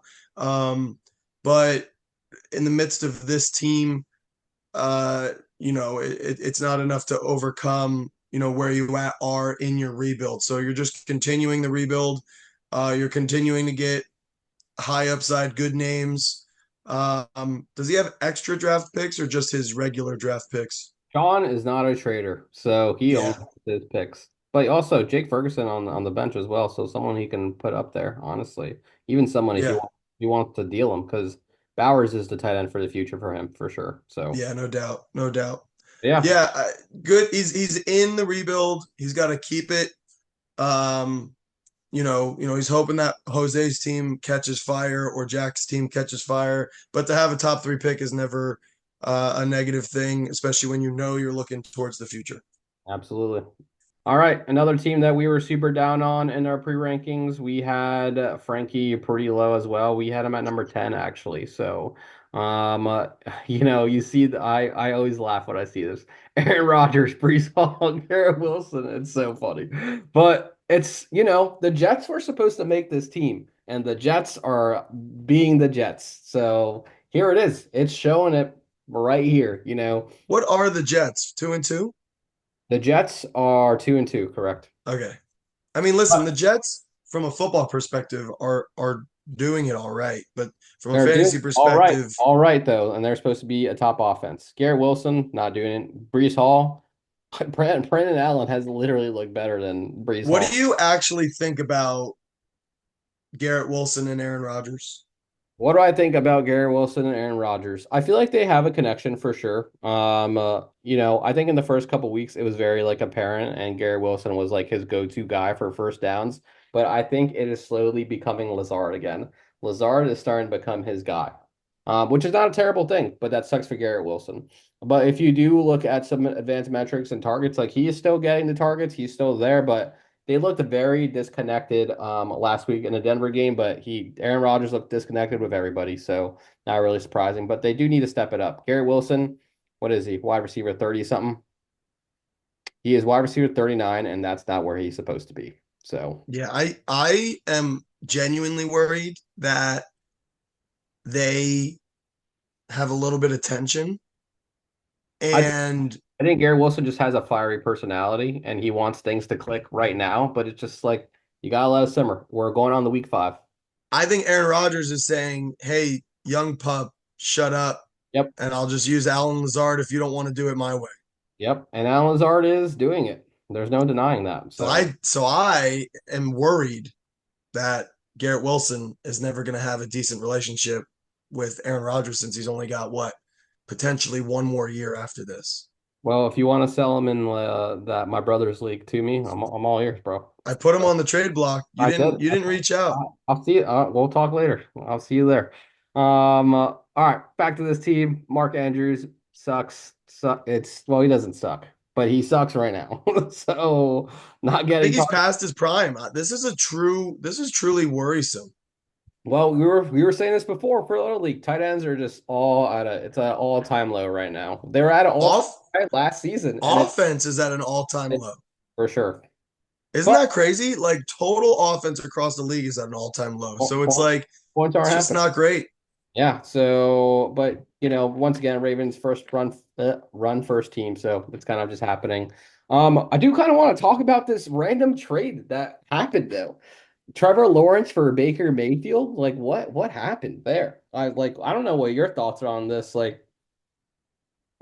But in the midst of this team, it's not enough to overcome, where you are in your rebuild. So you're just continuing the rebuild. You're continuing to get high upside, good names. Does he have extra draft picks or just his regular draft picks? Sean is not a trader, so he owns Yeah, his picks. But also Jake Ferguson on the bench as well, so someone he can put up there, honestly. Even someone yeah, if you want to deal him, because Bowers is the tight end for the future for him for sure. So yeah, no doubt, no doubt. yeah, Yeah, good. He's in the rebuild. He's got to keep it. Um, he's hoping that Jose's team catches fire or Jack's team catches fire. But to have a top three pick is never a negative thing, especially when you're looking towards the future. absolutely. All right, another team that we were super down on in our pre-rankings, we had Frankie pretty low as well. We had him at number 10 actually. So, um, uh, you see, I always laugh when I see this. Aaron Rodgers, Brees Hall, Garrett Wilson. It's so funny, but the Jets were supposed to make this team, and the Jets are being the Jets. So here it is. It's showing it right here. What are the Jets? 2-2? The Jets are 2-2, correct? Okay. I mean, listen, the Jets from a football perspective are doing it all right, but from a They're doing fantasy perspective, all right though, and they're supposed to be a top offense. Garrett Wilson not doing it. Brees Hall, Brandon Allen has literally looked better than Brees what Hall. do you actually think about Garrett Wilson and Aaron Rodgers? What do I think about Garrett Wilson and Aaron Rodgers? I feel like they have a connection for sure. I think in the first couple weeks it was very like apparent, and Garrett Wilson was like his go-to guy for first downs. But I think it is slowly becoming Lazard again. Lazard is starting to become his guy, which is not a terrible thing, but that sucks for Garrett Wilson. But if you do look at some advanced metrics and targets, like he is still getting the targets, he's still there, but they looked very disconnected last week in the Denver game, but Aaron Rodgers looked disconnected with everybody, so not really surprising. But they do need to step it up. Garrett Wilson, what is he? Wide receiver 30 something. He is wide receiver 39, and that's not where he's supposed to be. So Yeah, I am genuinely worried that they have a little bit of tension. I think And I think Garrett Wilson just has a fiery personality and he wants things to click right now, but it's just like you gotta let it simmer. We're going on the week 5. I think Aaron Rodgers is saying, "Hey, young pup, shut up, Yep. and I'll just use Alan Lazard if you don't want to do it my way." Yep. And Alan Lazard is doing it. There's no denying that. So So, I am worried that Garrett Wilson is never going to have a decent relationship with Aaron Rodgers since he's only got what, potentially one more year after this. well, if you want to sell him in that my brother's league to me, I'm all ears, bro. I put him on the trade block. I did. You didn't reach out. I'll see you. We'll talk later. I'll see you there. All right, back to this team. Mark Andrews sucks. It's well, he doesn't suck, but he sucks right now. So not I think getting he's talked. past his prime. This is truly worrisome. Well, we were saying this before for Little League. Tight ends are just all at a it's an all-time low right now. They were at an all-time Off high last season, and Offense is at an all-time it's low. for sure. Isn't But that crazy? Like total offense across the league is at an all-time low. So it's like points aren't it's just happening. not great. Yeah. So, but once again, Ravens first run first team, so it's kind of just happening. I do kind of want to talk about this random trade that happened though. Trevor Lawrence for Baker Mayfield. Like what happened there? I don't know what your thoughts are on this. Like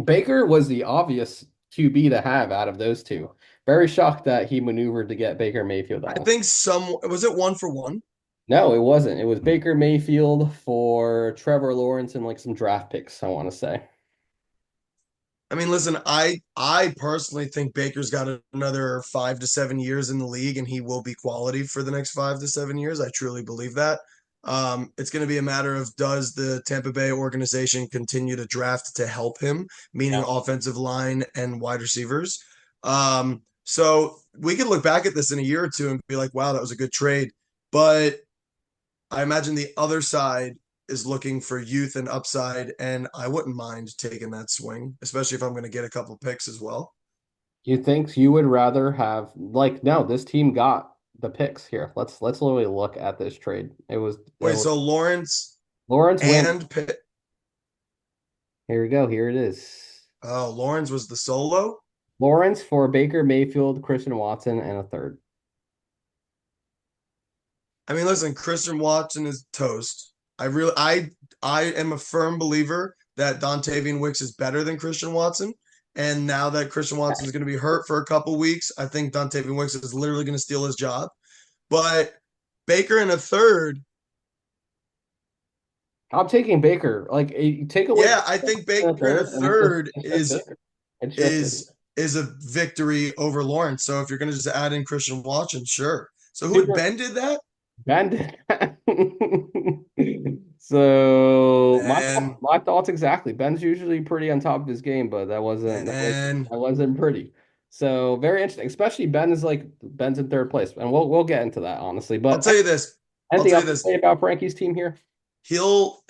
Baker was the obvious QB to have out of those two. Very shocked that he maneuvered to get Baker Mayfield I out. think some was it one for one? No, it wasn't. It was Baker Mayfield for Trevor Lawrence and like some draft picks, I want to say. I mean, listen, I personally think Baker's got another 5 to 7 years in the league, and he will be quality for the next 5 to 7 years. I truly believe that. It's going to be a matter of does the Tampa Bay organization continue to draft to help him, meaning Yeah. offensive line and wide receivers. So we could look back at this in a year or two and be like, wow, that was a good trade. But I imagine the other side is looking for youth and upside, and I wouldn't mind taking that swing, especially if I'm going to get a couple picks as well. You think you would rather have like no, this team got the picks here. Let's literally look at this trade. It Wait, was so Lawrence Lawrence went. and Pitt? Here we go. Here it is. Oh, Lawrence was the solo. Lawrence for Baker Mayfield, Christian Watson, and a third. I mean, listen, Christian Watson is toast. I am a firm believer that Dontavian Wicks is better than Christian Watson. And now that Christian Watson is going to be hurt for a couple weeks, I think Dontavian Wicks is literally going to steal his job. But Baker in a third, I'm taking Baker. Like take away yeah, I think a Baker in a third, and third it's just Baker. It's just Baker. is a victory over Lawrence. So if you're going to just add in Christian Watson, sure. So who Super Ben did that? Ben. So Man, my thoughts exactly. Ben's usually pretty on top of his game, but man. that wasn't pretty. So very interesting. Especially Ben's in third place, and we'll get into that honestly. I'll But tell you this. I'll anything tell you else to this. say about Frankie's team here? He'll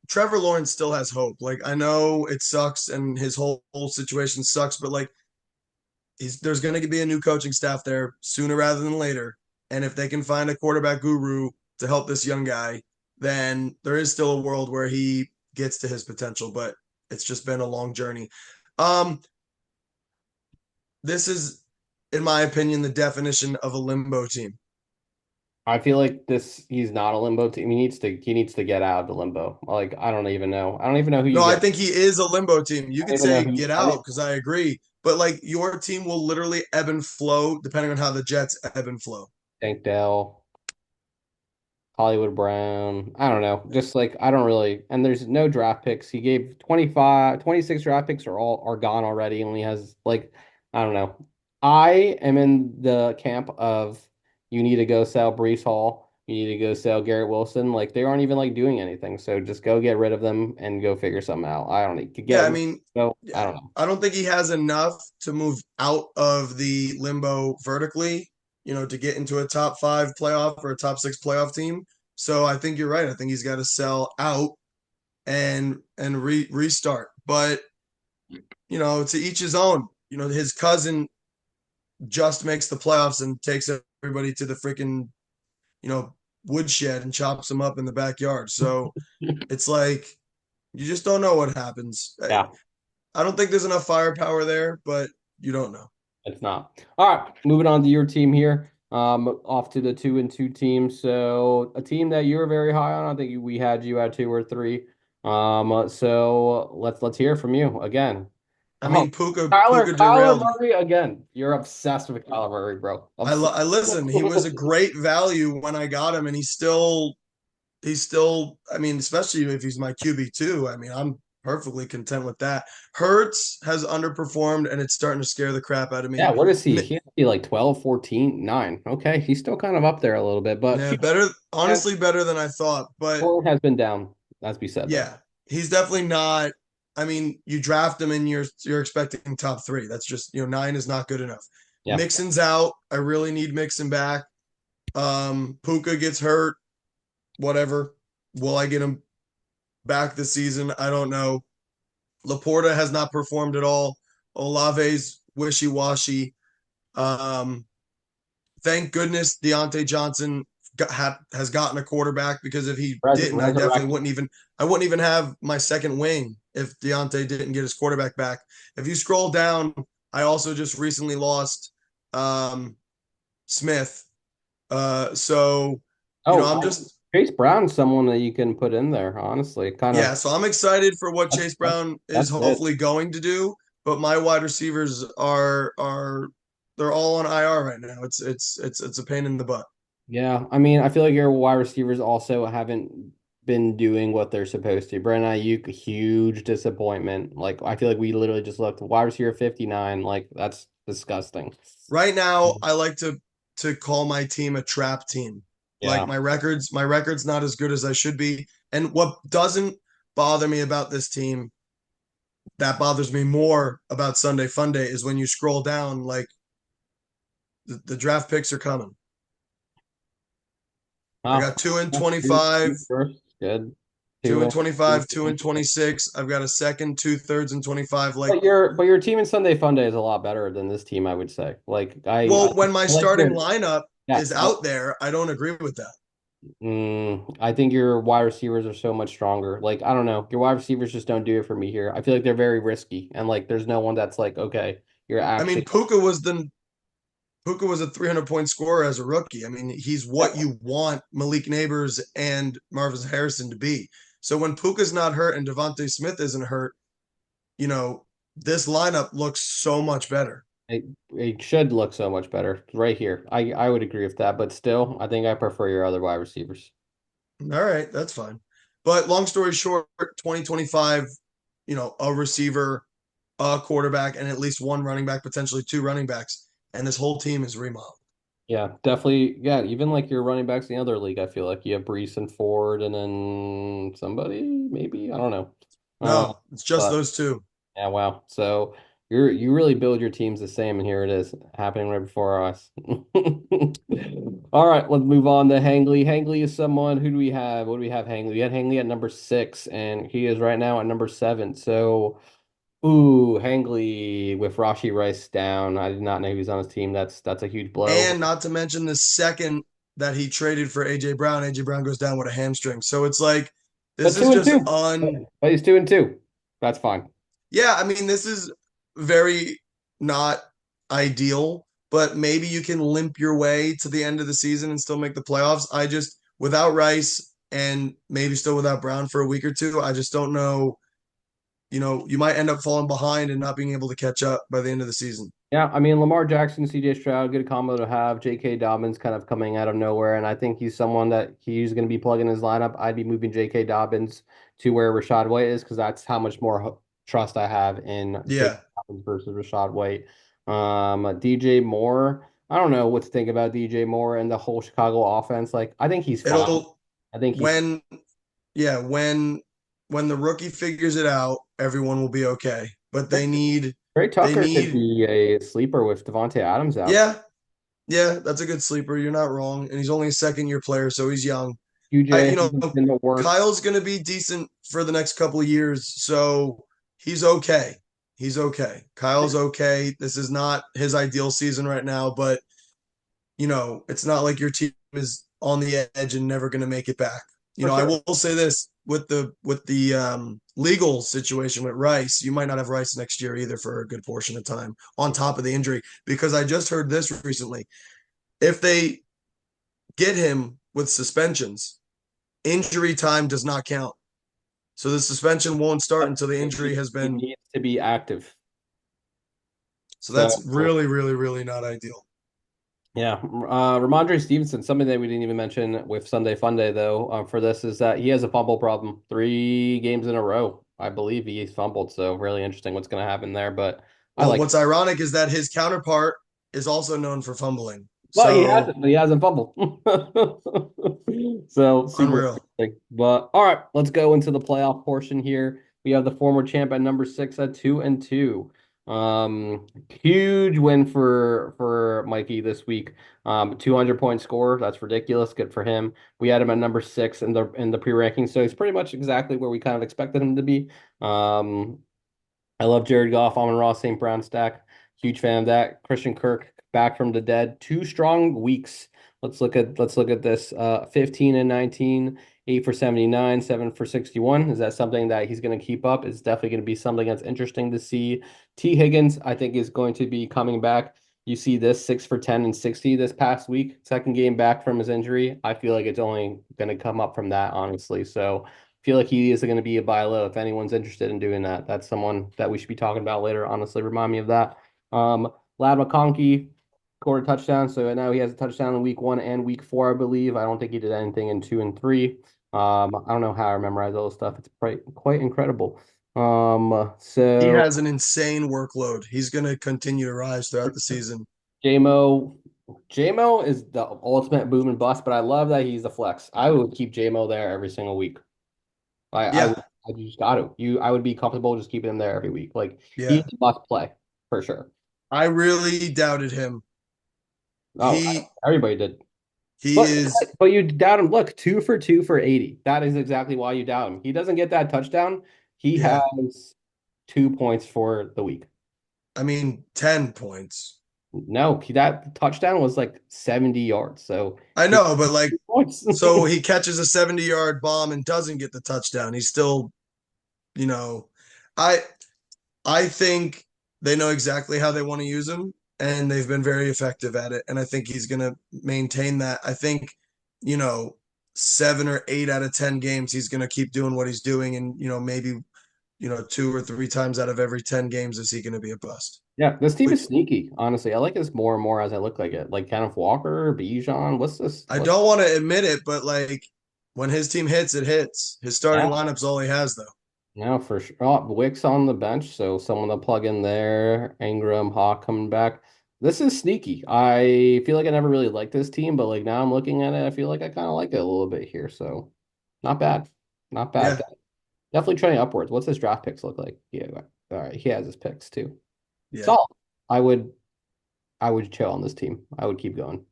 Trevor Lawrence still has hope. Like I know it sucks and his whole situation sucks, but like there's going to be a new coaching staff there sooner rather than later. And if they can find a quarterback guru to help this young guy, then there is still a world where he gets to his potential. But it's just been a long journey. Um, this is, in my opinion, the definition of a limbo team. I feel like he's not a limbo team. He needs to get out of the limbo. Like I don't even know. I don't even know who No, you I get. think he is a limbo team. You I don't could even know say who get I out think because I agree, but like your team will literally ebb and flow depending on how the Jets ebb and flow. Tank Dell. Hollywood Brown. I don't know. Just like I don't really and there's no draft picks. He gave 26 draft picks are gone already. He only has like I don't know. I am in the camp of you need to go sell Brees Hall. You need to go sell Garrett Wilson. Like they aren't even like doing anything. So just go get rid of them and go figure something out. I don't need to Yeah, get I mean, so I yeah, don't know. I don't think he has enough to move out of the limbo vertically. to get into a top five playoff or a top six playoff team. So I think you're right. I think he's got to sell out and restart. But to each his own. His cousin just makes the playoffs and takes everybody to the freaking you know woodshed and chops them up in the backyard. So it's like you just don't know what happens. Yeah, I don't think there's enough firepower there, but you don't know. it's not. All right, moving on to your team here. Off to the 2-2 team. So a team that you were very high on. I think we had you at 2 or 3. So let's hear from you again. I Oh, mean, Puka Kyler derailed me. Murray again. You're obsessed with Kyler Murray, bro. Obsessed. I listen. He was a great value when I got him, and he's still. I mean, especially if he's my QB2. I mean, I'm perfectly content with that. Hurts has underperformed, and it's starting to scare the crap out of me. Yeah, what is he? He has to be like 12, 14, 9. Okay, he's still kind of up there a little bit, but Yeah, better. Honestly, better than I thought. But scoring has been down, as we said, though. yeah, he's definitely not. I mean, you draft him and you're expecting top three. That's just 9 is not good enough. Yeah. Mixon's out. I really need Mixon back. Puka gets hurt. Whatever. Will I get him back this season? I don't know. Laporta has not performed at all. Olave's wishy washy. Um, thank goodness Deontay Johnson has gotten a quarterback, because if he didn't, I wouldn't even have my second wing if Deontay didn't get his quarterback back. If you scroll down, I also just recently lost Smith. So I'm just Chase Brown's someone that you can put in there, honestly. Kind of. yeah. So I'm excited for what Chase Brown is hopefully going to do. But my wide receivers are they're all on IR right now. It's a pain in the butt. Yeah, I mean, I feel like your wide receivers also haven't been doing what they're supposed to. Brandon Ayuk, huge disappointment. Like, I feel like we literally just looked wide receiver 59. Like, that's disgusting. Right now, I like to call my team a trap team. Yeah. Like my record's not as good as I should be. And what doesn't bother me about this team, that bothers me more about Sunday Funday, is when you scroll down, like the draft picks are coming. I got 2 and 25, Good. 2 and 25, 2 and 26. I've got a second, 2/3 and 25. Like, But your team in Sunday Funday is a lot better than this team, I would say. Like well, when my like starting lineup yeah, is out there, I don't agree with that. I think your wide receivers are so much stronger. Like, I don't know. Your wide receivers just don't do it for me here. I feel like they're very risky. And like there's no one that's like, okay, you're I actually mean, Puka was a 300-point scorer as a rookie. I mean, he's what you want Malik Neighbors and Marvin Harrison to be. So when Puka's not hurt and Devontae Smith isn't hurt, this lineup looks so much better. it should look so much better right here. I would agree with that, but still, I think I prefer your other wide receivers. All right, that's fine. But long story short, 2025, a receiver, a quarterback, and at least one running back, potentially two running backs. And this whole team is remodeled. Yeah, definitely. Yeah, even like your running backs in the other league, I feel like you have Brees and Ford, and then somebody maybe I don't know. No, it's just But those two. yeah, wow. So you really build your teams the same, and here it is happening right before us. All right, let's move on to Hangley. Hangley is someone. Who do we have? What do we have? Hangley. We had Hangley at number 6, and he is right now at number 7. So, ooh, Hangley with Rashi Rice down. I did not know he was on his team. That's a huge blow. And not to mention the second that he traded for AJ Brown goes down with a hamstring. So it's like But this two is and just two. But he's 2-2. That's fine. yeah, I mean, this is very not ideal, but maybe you can limp your way to the end of the season and still make the playoffs. I just, without Rice and maybe still without Brown for a week or two, I just don't know. You might end up falling behind and not being able to catch up by the end of the season. Yeah, I mean Lamar Jackson, CJ Stroud, good combo to have. J.K. Dobbins kind of coming out of nowhere, and I think he's someone that he's going to be plugging his lineup. I'd be moving J.K. Dobbins to where Rashad White is because that's how much more trust I have in J.K. Yeah. Dobbins versus Rashad White. DJ Moore, I don't know what to think about DJ Moore and the whole Chicago offense. Like, I think he's fine. It'll I think he's when yeah, when the rookie figures it out, everyone will be okay. But they Trey they Tucker could need be a sleeper with Devontae Adams out. yeah, Yeah, that's a good sleeper. You're not wrong. And he's only a second year player, so he's young. QJ You hasn't know, been the worst. Kyle's going to be decent for the next couple of years, so he's okay. He's okay. Kyle's okay. This is not his ideal season right now, but it's not like your team is on the edge and never going to make it back. For I sure. will say this with the legal situation with Rice, you might not have Rice next year either for a good portion of time on top of the injury because I just heard this recently. If they get him with suspensions, injury time does not count. So the suspension won't start until the injury has He been. needs to be active. So So that's really, really, really not ideal. yeah, Ramondre Stevenson, something that we didn't even mention with Sunday Funday though, for this is that he has a fumble problem. 3 games in a row, I believe he's fumbled. So really interesting what's going to happen there. But I Well, like. what's ironic is that his counterpart is also known for fumbling. Well, he So hasn't, but he hasn't fumbled. So super unreal. interesting. But all right, let's go into the playoff portion here. We have the former champ at number 6 at 2-2. Huge win for Mikey this week. 200-point score. That's ridiculous. Good for him. We had him at number 6 in the pre-ranking, so he's pretty much exactly where we kind of expected him to be. Um, I love Jared Goff, Amon-Ra, St. Brown stack. Huge fan of that. Christian Kirk back from the dead. 2 strong weeks. Let's look at this. 15 and 19, 8 for 79, 7 for 61. Is that something that he's going to keep up? It's definitely going to be something that's interesting to see. T. Higgins, I think, is going to be coming back. You see this 6 for 10 and 60 this past week. Second game back from his injury. I feel like it's only going to come up from that, honestly. So feel like he is going to be a buy low. If anyone's interested in doing that, that's someone that we should be talking about later. Honestly, remind me of that. Lad McConkey scored a touchdown, so now he has a touchdown in week 1 and week 4, I believe. I don't think he did anything in 2 and 3. I don't know how I memorize all this stuff. It's quite incredible. He So has an insane workload. He's going to continue to rise throughout the season. JMO, JMO is the ultimate boom and bust, but I love that he's the flex. I would keep JMO there every single week. I would Yeah, I just got to. I would be comfortable just keeping him there every week. Like he's yeah. a must play for sure. I really doubted him. Oh, He everybody did. he But is but you doubt him. Look, 2 for 2 for 80. That is exactly why you doubt him. He doesn't get that touchdown. He yeah. has 2 points for the week. I mean 10 points. No, that touchdown was like 70 yards. So I he know, but like 2 points. so he catches a 70-yard bomb and doesn't get the touchdown. He's still, you know, I I think they know exactly how they want to use him, and they've been very effective at it. And I think he's going to maintain that. I think, you know, 7 or 8 out of 10 games, he's going to keep doing what he's doing. And, maybe, 2 or 3 times out of every 10 games, is he going to be a bust? Yeah, this team Which is sneaky, honestly. I like this more and more as I look like it. Like Kenneth Walker, Bijan. What's this? I don't want to admit it, but like when his team hits, it hits. His starting Yeah, lineup's all he has, though. yeah, for sure. Oh, Wick's on the bench, so someone to plug in there. Ingram, Hawk coming back. This is sneaky. I feel like I never really liked this team, but like now I'm looking at it, I feel like I kind of like it a little bit here. So not bad. Not bad. Yeah, Definitely trending upwards. What's his draft picks look like? Yeah, all right. He has his picks too. yeah, Solid. I would I would chill on this team. I would keep going.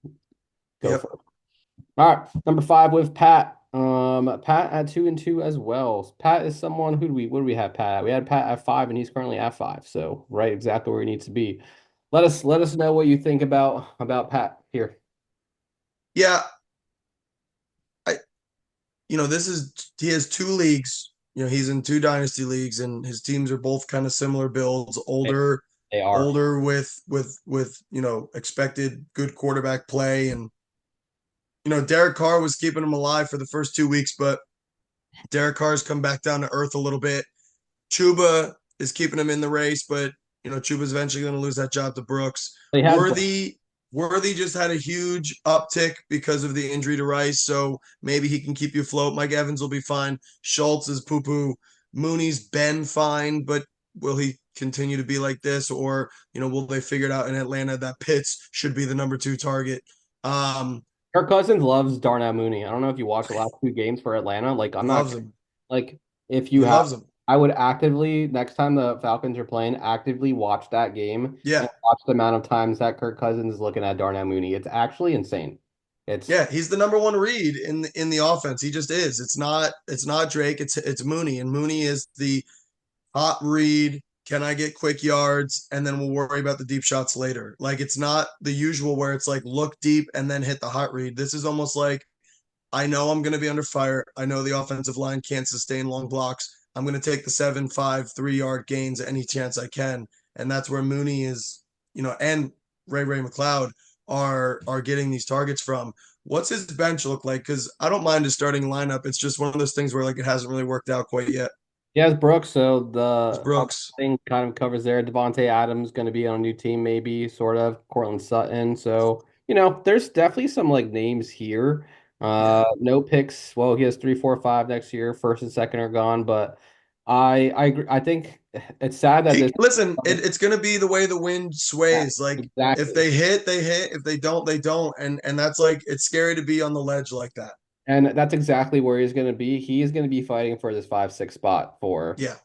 Go yep, for it. All right, number 5 with Pat. Pat at 2-2 as well. Pat is someone what do we have Pat at? We had Pat at 5, and he's currently at 5. So right, exactly where he needs to be. Let us know what you think about Pat here. yeah. I this is he has 2 leagues. He's in 2 dynasty leagues, and his teams are both kind of similar builds, They, older, they are. older with expected good quarterback play, and Derek Carr was keeping him alive for the first 2 weeks, but Derek Carr's come back down to earth a little bit. Chuba is keeping him in the race, but Chuba's eventually going to lose that job to Brooks. He has Worthy just had a huge uptick because of the injury to Rice, so maybe he can keep you afloat. Mike Evans will be fine. Schultz is poo poo. Mooney's been fine, but will he continue to be like this, or will they figure it out in Atlanta that Pitts should be the number 2 target? Kirk Cousins loves Darnell Mooney. I don't know if you watched the last 2 games for Atlanta. Like I'm not Loves him. like if you He have loves him. I would actively, next time the Falcons are playing, actively watch that game Yeah. and watch the amount of times that Kirk Cousins is looking at Darnell Mooney. It's actually insane. It's Yeah, he's the number one read in the offense. He just is. It's not Drake, it's Mooney. And Mooney is the hot read. Can I get quick yards? And then we'll worry about the deep shots later. Like it's not the usual where it's like look deep and then hit the hot read. This is almost like I know I'm going to be under fire. I know the offensive line can't sustain long blocks. I'm going to take the 7, 5, 3 yard gains any chance I can. And that's where Mooney is, and Ray McLeod are getting these targets from. What's his bench look like? Because I don't mind his starting lineup. It's just one of those things where like it hasn't really worked out quite yet. Yeah, it's Brooks. So It's the other Brooks. thing kind of covers there. Devontae Adams going to be on a new team, maybe sort of. Cortland Sutton. So there's definitely some like names here. Yeah. No picks. Well, he has 3, 4, 5 next year. First and second are gone, but I think it's sad that this. Listen, it's going to be the way the wind Yeah, sways. Like if exactly. they hit, they hit. If they don't, they don't. And that's like it's scary to be on the ledge like that. And that's exactly where he's going to be. He is going to be fighting for this 5, 6 spot for Yeah.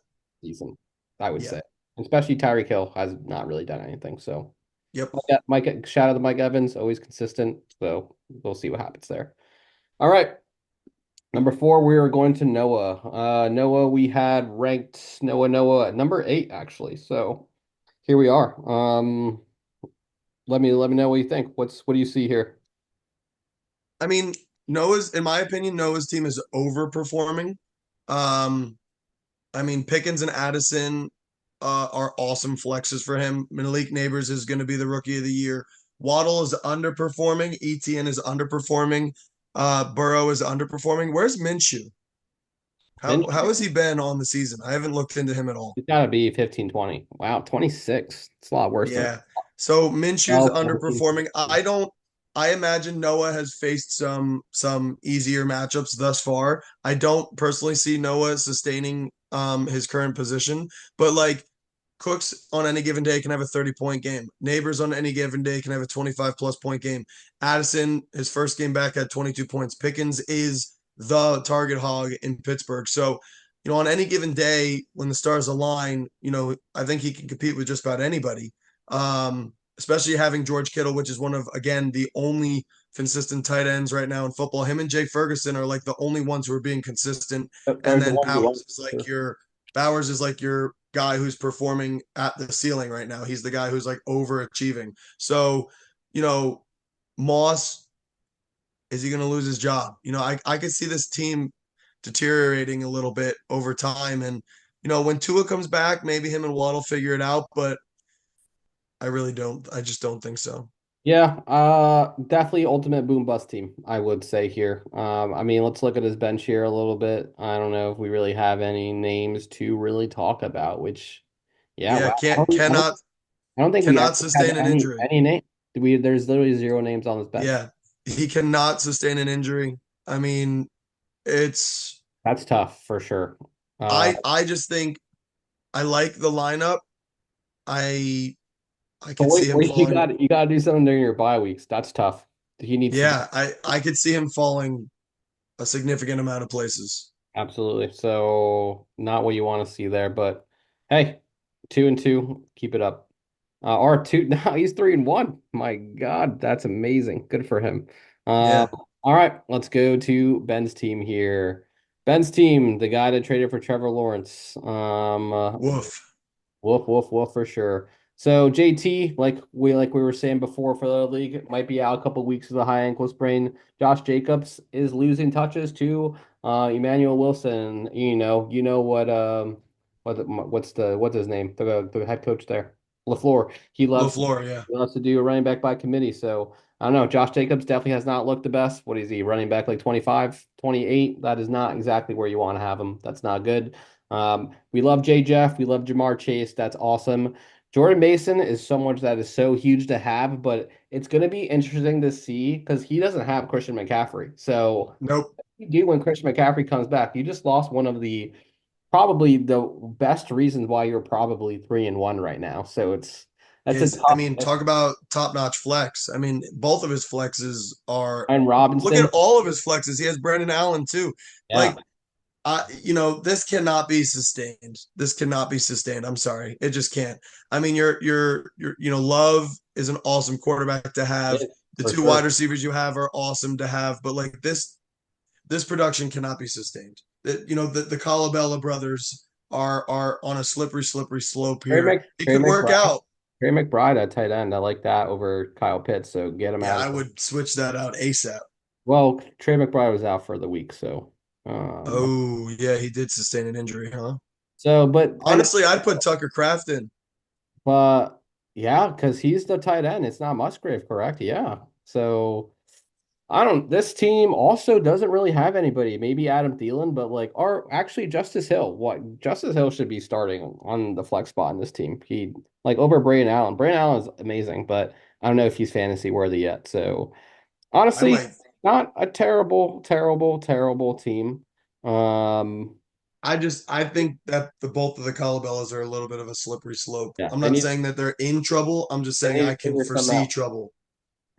season, I would Yeah. say. Especially Tyreek Hill has not really done anything. So Yep. Shout out to Mike Evans, always consistent. So we'll see what happens there. All right. Number 4, we are going to Noah. Noah, we had ranked Noah at number 8, actually. So here we are. Let me know what you think. What do you see here? I mean, in my opinion, Noah's team is overperforming. Um, I mean, Pickens and Addison are awesome flexes for him. Malik Neighbors is going to be the rookie of the year. Waddle is underperforming. ETN is underperforming. Burrow is underperforming. Where's Minshew? How has he been on the season? I haven't looked into him at all. It's got to be 15, 20. Wow, 26. It's a lot worse than Yeah. So Minshew's 12, 14, underperforming. 16. I imagine Noah has faced some easier matchups thus far. I don't personally see Noah sustaining his current position, but like Cooks on any given day can have a 30-point game. Neighbors on any given day can have a 25 plus point game. Addison, his first game back had 22 points. Pickens is the target hog in Pittsburgh. So, on any given day when the stars align, I think he can compete with just about anybody. Especially having George Kittle, which is one of, again, the only consistent tight ends right now in football. Him and Jay Ferguson are like the only ones who are being consistent. And They're the then ones you want. Bowers is like your guy who's performing at the ceiling right now. He's the guy who's like overachieving. So, you know, Moss, is he going to lose his job? I could see this team deteriorating a little bit over time. And, when Tua comes back, maybe him and Waddle figure it out, but I really don't. I just don't think so. Yeah, definitely ultimate boom bust team, I would say here. I mean, let's look at his bench here a little bit. I don't know if we really have any names to really talk about, which, yeah, Yeah, wow. can't cannot I don't think we cannot actually have sustain an any injury. name. There's literally zero names on this bench. Yeah, he cannot sustain an injury. I mean, it's That's tough for sure. Uh, I just think I like the lineup. I I but could see him falling. you got to do something during your bye weeks. That's tough. He needs to do. Yeah, I could see him falling a significant amount of places. Absolutely. So not what you want to see there, but hey, 2-2, keep it up. Or two, now he's 3-1. My God, that's amazing. Good for him. Yeah, All right, let's go to Ben's team here. Ben's team, the guy that traded for Trevor Lawrence. woof. Woof, woof, woof for sure. So JT, like we were saying before for the league, might be out a couple weeks with a high ankle sprain. Josh Jacobs is losing touches to Emmanuel Wilson. You know what's his name? The head coach there, LaFleur. He loves to LaFleur, yeah. he loves to do a running back by committee. So I don't know. Josh Jacobs definitely has not looked the best. What is he running back like 25, 28? That is not exactly where you want to have him. That's not good. We love Jay Jeff. We love Jamar Chase. That's awesome. Jordan Mason is someone that is so huge to have, but it's going to be interesting to see because he doesn't have Christian McCaffrey. So Nope. you do when Christian McCaffrey comes back, you just lost one of the probably the best reasons why you're probably 3-1 right now. So that's a I tough. mean, talk about top-notch flex. I mean, both of his flexes are And look at Robinson, all of his flexes. He has Brandon Allen too. yeah, Like This cannot be sustained. This cannot be sustained. I'm sorry. It just can't. I mean, Love is an awesome quarterback to have. Yeah, The for two sure. wide receivers you have are awesome to have, but like this production cannot be sustained. The Colabella brothers are on a slippery slope here. It Trey could work McBride, out. Trey McBride at tight end. I like that over Kyle Pitts. So get him Yeah, out of I there. would switch that out ASAP. Well, Trey McBride was out for the week, so um, Oh, yeah, he did sustain an injury, huh? but I know, Honestly, I'd put Tucker Kraft in. but yeah, because he's the tight end. It's not Musgrave, correct? Yeah. So I don't. This team also doesn't really have anybody. Maybe Adam Thielen, but like, or actually Justice Hill. What Justice Hill should be starting on the flex spot in this team. He like over Braden Allen. Braden Allen is amazing, but I don't know if he's fantasy worthy yet. So I honestly, might not a terrible team. Um, I think that the both of the Colabellas are a little bit of a slippery slope. yeah, I'm not saying that they're in trouble. I'm just they saying need I to can figure some foresee out. trouble.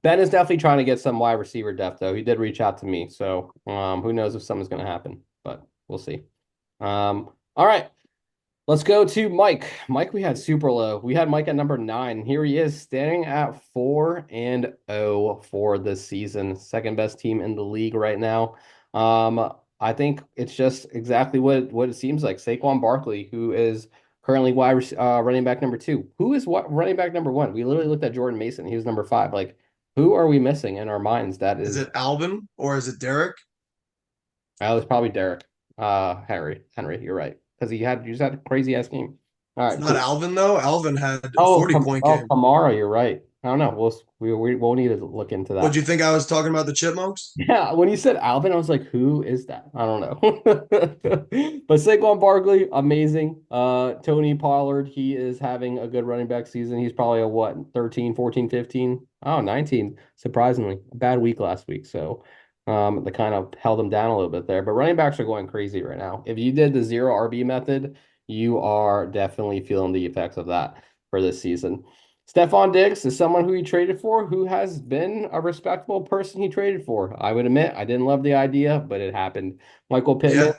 Ben is definitely trying to get some wide receiver depth, though. He did reach out to me, so who knows if something's going to happen, but we'll see. All right, let's go to Mike. Mike, we had super low. We had Mike at number 9. Here he is, standing at 4-0 for the season, second best team in the league right now. I think it's just exactly what it seems like. Saquon Barkley, who is currently running back number 2. Who is what running back number 1? We literally looked at Jordan Mason. He was number 5. Like, who are we missing in our minds? That Is is, it Alvin or is it Derek? it's probably Derek. Henry, you're right. Because you just had a crazy ass game. All It's right, not cool. Alvin though. Alvin had a 40-point game. Kamara, you're right. I don't know. We'll need to look into What that. do you think I was talking about the Chipmunks? Yeah, when you said Alvin, I was like, who is that? I don't know. But Saquon Barkley, amazing. Tony Pollard, he is having a good running back season. He's probably a what, 13, 14, 15? Oh, 19, surprisingly. A bad week last week. So they kind of held him down a little bit there. But running backs are going crazy right now. If you did the zero RB method, you are definitely feeling the effects of that for this season. Stephon Diggs is someone who he traded for, who has been a respectable person he traded for. I would admit I didn't love the idea, but it happened. Michael Pittman, Yeah,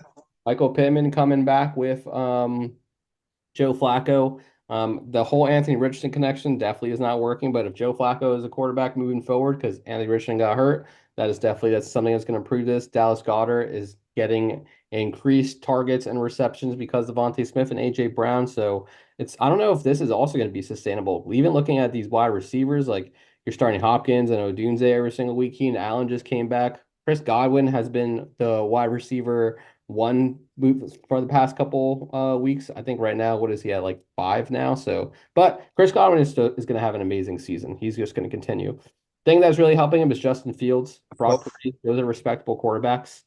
Michael Pittman coming back with Joe Flacco. The whole Anthony Richardson connection definitely is not working, but if Joe Flacco is a quarterback moving forward because Anthony Richardson got hurt, that's something that's going to improve this. Dallas Goedert is getting increased targets and receptions because of Devontae Smith and AJ Brown. So I don't know if this is also going to be sustainable. Even looking at these wide receivers, like you're starting Hopkins and Odunze every single week. Keenan Allen just came back. Chris Godwin has been the wide receiver one move for the past couple weeks. I think right now, what is he at, like 5 now? So, but Chris Godwin is going to have an amazing season. He's just going to continue. Thing that's really helping him is Justin Fields, Brock well, Purdy. Those are respectable quarterbacks.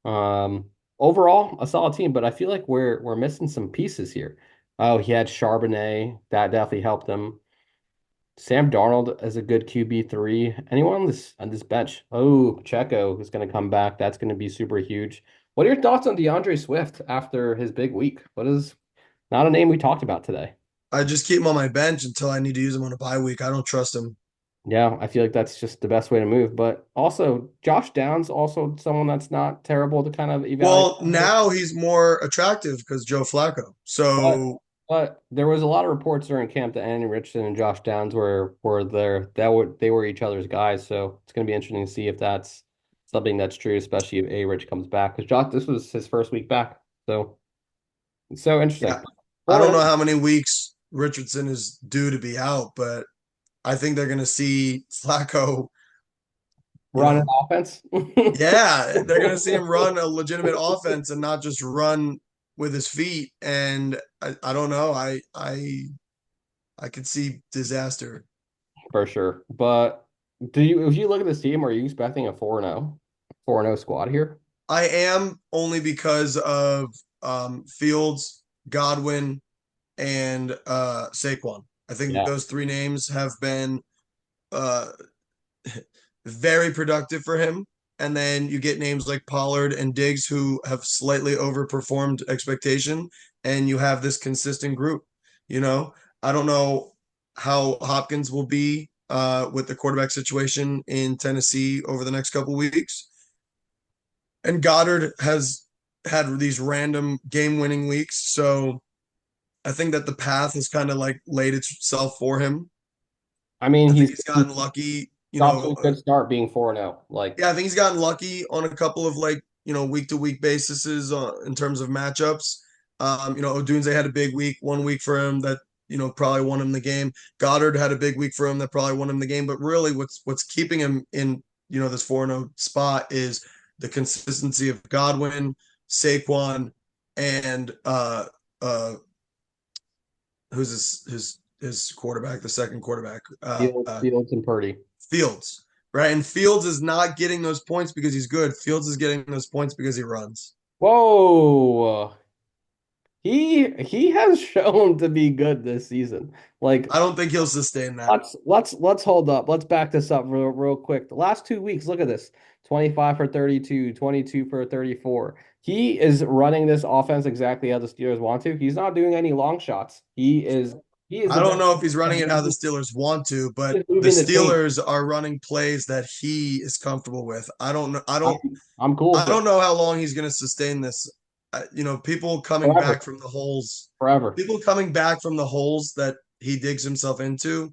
Um, Overall, a solid team, but I feel like we're missing some pieces here. Oh, he had Charbonnet. That definitely helped him. Sam Darnold is a good QB3. Anyone on this bench? Oh, Pacheco is going to come back. That's going to be super huge. What are your thoughts on DeAndre Swift after his big week? What is not a name we talked about today? I just keep him on my bench until I need to use him on a bye week. I don't trust him. Yeah, I feel like that's just the best way to move. But also, Josh Downs, also someone that's not terrible to kind of evaluate. Well, now he's more attractive because Joe Flacco. But So but there was a lot of reports during camp that Andy Richardson and Josh Downs were there they were each other's guys. So it's gonna be interesting to see if that's something that's true, especially if A Rich comes back. Because Josh, this was his first week back. So it's so yeah, interesting. I don't 4 know how many weeks Richardson is due to be out, but I think they're going to see Flacco, you run an know, offense. yeah, they're going to see him run a legitimate offense and not just run with his feet. And I don't know. I could see disaster. For sure. But if you look at this team, are you expecting a 4-0? 4-0 squad here? I am only because of Fields, Godwin, and Saquon. I think Yeah. those three names have been uh, very productive for him. And then you get names like Pollard and Diggs who have slightly overperformed expectation, and you have this consistent group. You know, I don't know how Hopkins will be with the quarterback situation in Tennessee over the next couple weeks. And Goddard had these random game-winning weeks. So I think that the path has kind of like laid itself for him. I mean, I think he's he's gotten lucky, off to a good start being 4-0. Like, yeah, I think he's gotten lucky on a couple of like, week to week basis in terms of matchups. Odunze had a big week, 1 week for him that, probably won him the game. Goddard had a big week for him that probably won him the game. But really what's keeping him in, this 4-0 spot is the consistency of Godwin, Saquon, and who's his quarterback, the second quarterback, Fields and Purdy. Fields, right? And Fields is not getting those points because he's good. Fields is getting those points because he runs. Whoa. He has shown to be good this season. Like, I don't think he'll sustain that. let's hold up. Let's back this up real quick. The last 2 weeks, look at this. 25 for 32, 22 for 34. He is running this offense exactly how the Steelers want to. He's not doing any long shots. He is I the don't best. know if he's running it how the Steelers want to, but He's the moving the chain. Steelers are running plays that he is comfortable with. I don't know. I don't. I'm cool I with it. don't know how long he's going to sustain this. People coming back Forever. from the holes. Forever. People coming back from the holes that he digs himself into.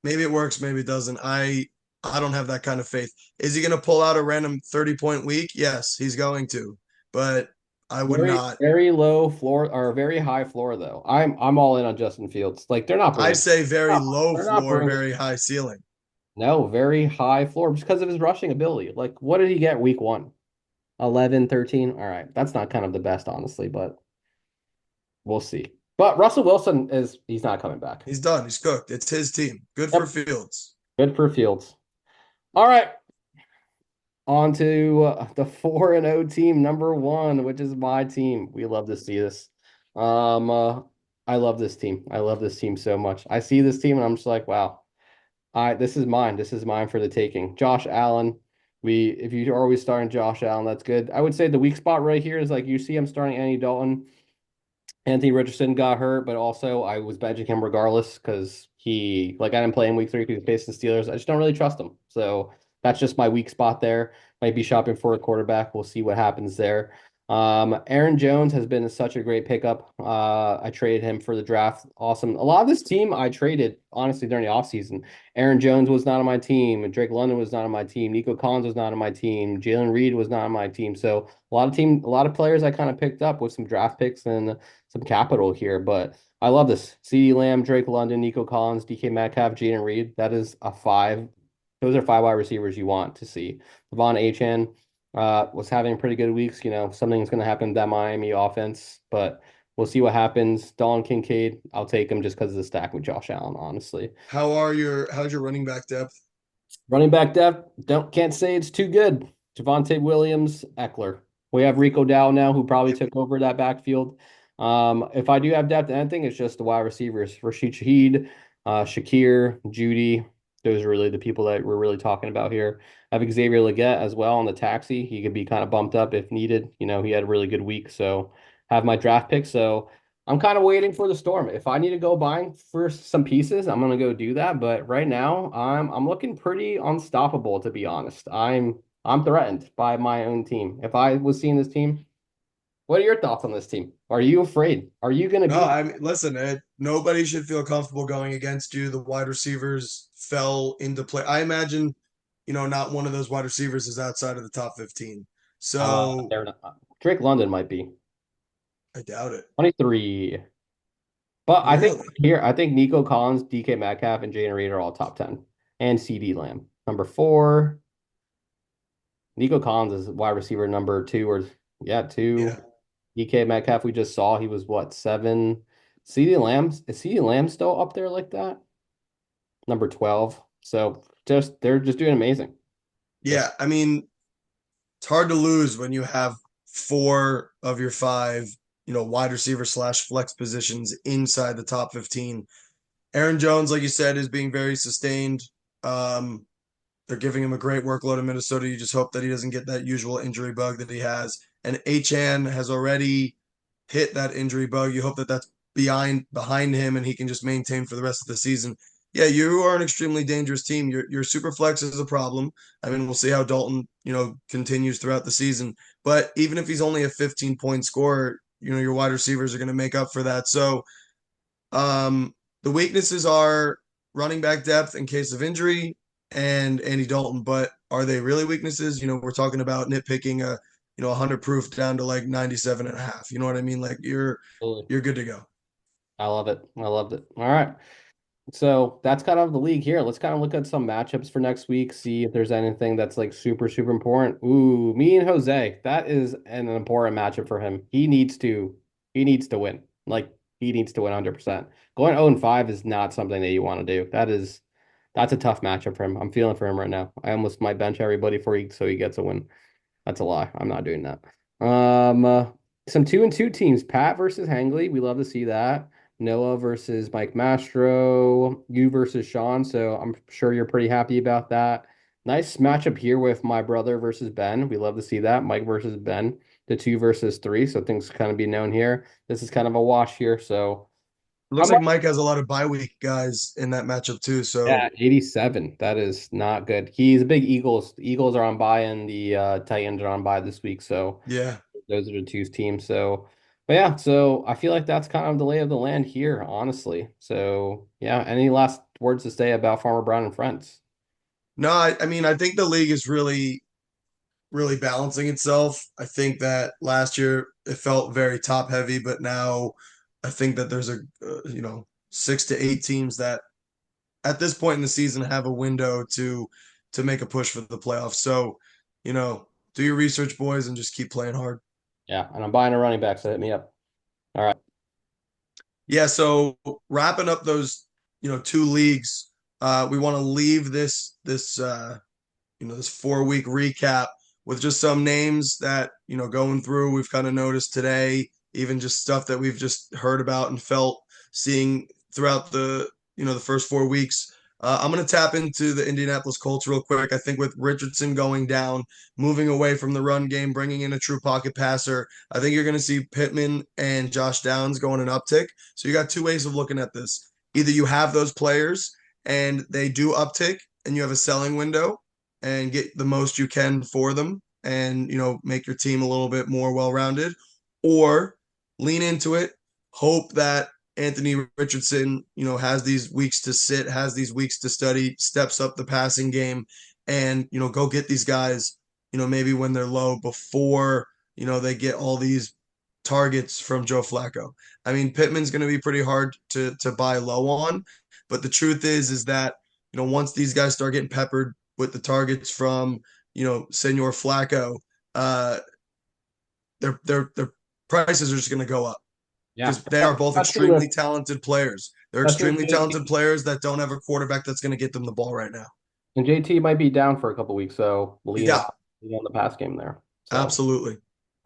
Maybe it works, maybe it doesn't. I don't have that kind of faith. Is he going to pull out a random 30-point week? Yes, he's going to. But I would Very, not. very low floor or very high floor though. I'm all in on Justin Fields. Like I say very low they're not floor, bringing very high ceiling. no, very high floor just because of his rushing ability. Like, what did he get week one? 11, 13. All right. That's not kind of the best, honestly, but we'll see. But Russell Wilson he's not coming back. He's done. He's cooked. It's his team. Good for Yep. Fields. Good for Fields. All right. On to the 4-0 team, number one, which is my team. We love to see this. Um, uh, I love this team. I love this team so much. I see this team and I'm just like, wow, this is mine. This is mine for the taking. Josh Allen. If you're always starting Josh Allen, that's good. I would say the weak spot right here is like you see him starting Andy Dalton. Anthony Richardson got hurt, but also I was benching him regardless because I didn't play in week 3 because he's facing the Steelers. I just don't really trust him. So that's just my weak spot there. Might be shopping for a quarterback. We'll see what happens there. Aaron Jones has been such a great pickup. I traded him for the draft. Awesome. A lot of this team I traded, honestly, during the offseason. Aaron Jones was not on my team. Drake London was not on my team. Nico Collins was not on my team. Jalen Reed was not on my team. So a lot of players I kind of picked up with some draft picks and some capital here. But I love this. CeeDee Lamb, Drake London, Nico Collins, DK Metcalf, Jalen Reed. That is a five. Those are 5 wide receivers you want to see. Devon Achane was having pretty good weeks. Something's going to happen to that Miami offense, but we'll see what happens. Dalton Kincaid, I'll take him just because of the stack with Josh Allen, honestly. How's your running back depth? Running back depth, can't say it's too good. Javonte Williams, Eckler. We have Rico Dow now, who probably took over that backfield. If I do have depth in anything, it's just the wide receivers. Rashid Shaheed, Shakir, Judy. Those are really the people that we're really talking about here. I have Xavier Legette as well on the taxi. He could be kind of bumped up if needed. He had a really good week. So have my draft pick. So I'm kind of waiting for the storm. If I need to go buying for some pieces, I'm gonna go do that. But right now, I'm looking pretty unstoppable, to be honest. I'm threatened by my own team. If I was seeing this team, what are your thoughts on this team? Are you afraid? Are you gonna No, be? I mean, listen, nobody should feel comfortable going against you. The wide receivers fell into play. I imagine, not one of those wide receivers is outside of the top 15. So They're not. Drake London might be I doubt it. 23. But Really? I think Nico Collins, DK Metcalf, and Jalen Reed are all top 10. And CeeDee Lamb. Number 4. Nico Collins is wide receiver number 2 or yeah, 2. Yeah. DK Metcalf, we just saw he was what, 7. Is CeeDee Lamb still up there like that? Number 12. So they're just doing amazing. Yeah. I mean, it's hard to lose when you have 4 of your 5, wide receiver slash flex positions inside the top 15. Aaron Jones, like you said, is being very sustained. Um, they're giving him a great workload in Minnesota. You just hope that he doesn't get that usual injury bug that he has. And Achan has already hit that injury bug. You hope that that's behind him and he can just maintain for the rest of the season. Yeah, you are an extremely dangerous team. Your super flex is a problem. I mean, we'll see how Dalton, continues throughout the season. But even if he's only a 15-point scorer, your wide receivers are going to make up for that. So, the weaknesses are running back depth in case of injury and Andy Dalton. But are they really weaknesses? We're talking about nitpicking a 100 proof down to like 97 and a half. You know what I mean? Like Absolutely. you're good to go. I love it. I loved it. All right. So that's kind of the league here. Let's kind of look at some matchups for next week, see if there's anything that's like super, super important. Ooh, me and Jose, that is an important matchup for him. He needs to win. Like he needs to win 100%. Going 0 and 5 is not something that you want to do. That's a tough matchup for him. I'm feeling for him right now. I almost might bench everybody so he gets a win. That's a lie. I'm not doing that. Um, uh, some 2-2 teams. Pat versus Hangley. We love to see that. Noah versus Mike Mastro. You versus Sean. So I'm sure you're pretty happy about that. Nice matchup here with my brother versus Ben. We love to see that. Mike versus Ben. The 2 versus 3. So things kind of be known here. This is kind of a wash here. So It how looks like much? Mike has a lot of bye week guys in that matchup too. So Yeah, 87. That is not good. He's a big Eagles. The Eagles are on bye and the Titans are on bye this week. So yeah. those are the two teams. So, but yeah, so I feel like that's kind of the lay of the land here, honestly. So, yeah, any last words to say about Farmer Brown and Friends? No, I mean I think the league is really, really balancing itself. I think that last year it felt very top heavy, but now I think that there's 6 to 8 teams that at this point in the season have a window to make a push for the playoffs. So, do your research, boys, and just keep playing hard. Yeah, and I'm buying a running back, so hit me up. All right. Yeah, so wrapping up those, two leagues, we want to leave this 4 week recap with just some names that, going through, we've kind of noticed today, even just stuff that we've just heard about and felt seeing throughout the first 4 weeks. I'm going to tap into the Indianapolis Colts real quick. I think with Richardson going down, moving away from the run game, bringing in a true pocket passer, I think you're going to see Pittman and Josh Downs going an uptick. So you got two ways of looking at this. Either you have those players and they do uptick and you have a selling window, and get the most you can for them and make your team a little bit more well-rounded, or lean into it, hope that Anthony Richardson has these weeks to sit, has these weeks to study, steps up the passing game, and go get these guys maybe when they're low before they get all these targets from Joe Flacco. I mean, Pittman's going to be pretty hard to buy low on, but the truth is that once these guys start getting peppered with the targets from Senor Flacco, uh, their prices are just going to go up Yeah, because they are both especially with extremely talented players. They're especially with extremely talented JT. players that don't have a quarterback that's going to get them the ball right now. And JT might be down for a couple weeks, so Yeah, lean on the pass game there. So. absolutely.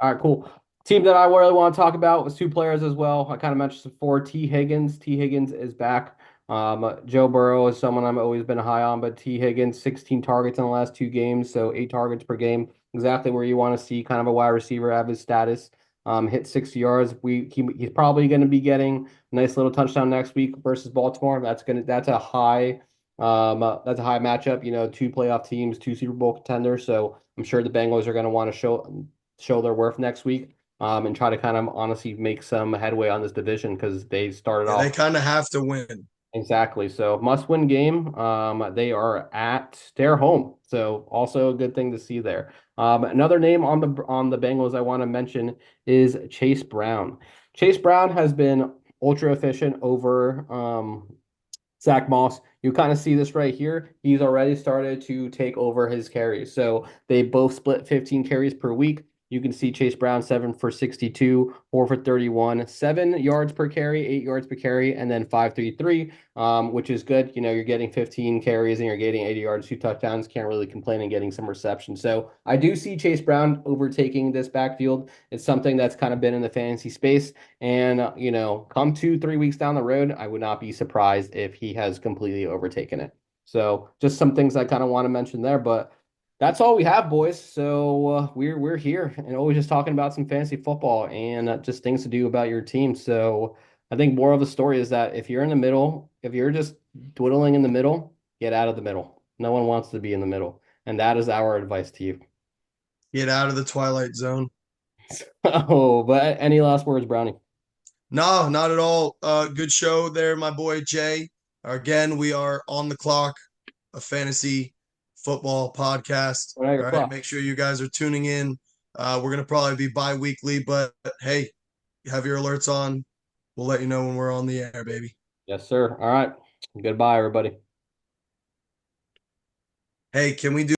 All right, cool. Team that I really want to talk about was two players as well. I kind of mentioned before, T. Higgins. T. Higgins is back. Joe Burrow is someone I've always been high on, but T. Higgins, 16 targets in the last 2 games, so 8 targets per game. Exactly where you want to see kind of a wide receiver have his status. Hit 60 yards. He's probably going to be getting a nice little touchdown next week versus Baltimore. That's a high matchup. Two playoff teams, two Super Bowl contenders. So I'm sure the Bengals are going to want to show their worth next week, and try to kind of honestly make some headway on this division because they started Yeah, they off kind of have to win. exactly. So must win game. They are at their home, so also a good thing to see there. Another name on the Bengals I want to mention is Chase Brown. Chase Brown has been ultra efficient over Zach Moss. You kind of see this right here. He's already started to take over his carries. So they both split 15 carries per week. You can see Chase Brown 7 for 62, 4 for 31, 7 yards per carry, 8 yards per carry, and then 5.33, which is good. You're getting 15 carries and you're getting 80 yards, 2 touchdowns. Can't really complain and getting some reception. So I do see Chase Brown overtaking this backfield. It's something that's kind of been in the fantasy space. And, come 2, 3 weeks down the road, I would not be surprised if he has completely overtaken it. So just some things I kind of want to mention there, but that's all we have, boys. So we're here and always just talking about some fantasy football and just things to do about your team. So I think more of the story is that if you're in the middle, if you're just dwindling in the middle, get out of the middle. No one wants to be in the middle. And that is our advice to you. Get out of the twilight zone. Oh, but any last words, Brownie? No, not at all. Good show there, my boy Jay. Again, we are on the clock, a fantasy football podcast. We're at your All right, clock. make sure you guys are tuning in. We're gonna probably be bi-weekly, but hey, have your alerts on. We'll let you know when we're on the air, baby. Yes, sir. All right. Goodbye, everybody. Hey, can we do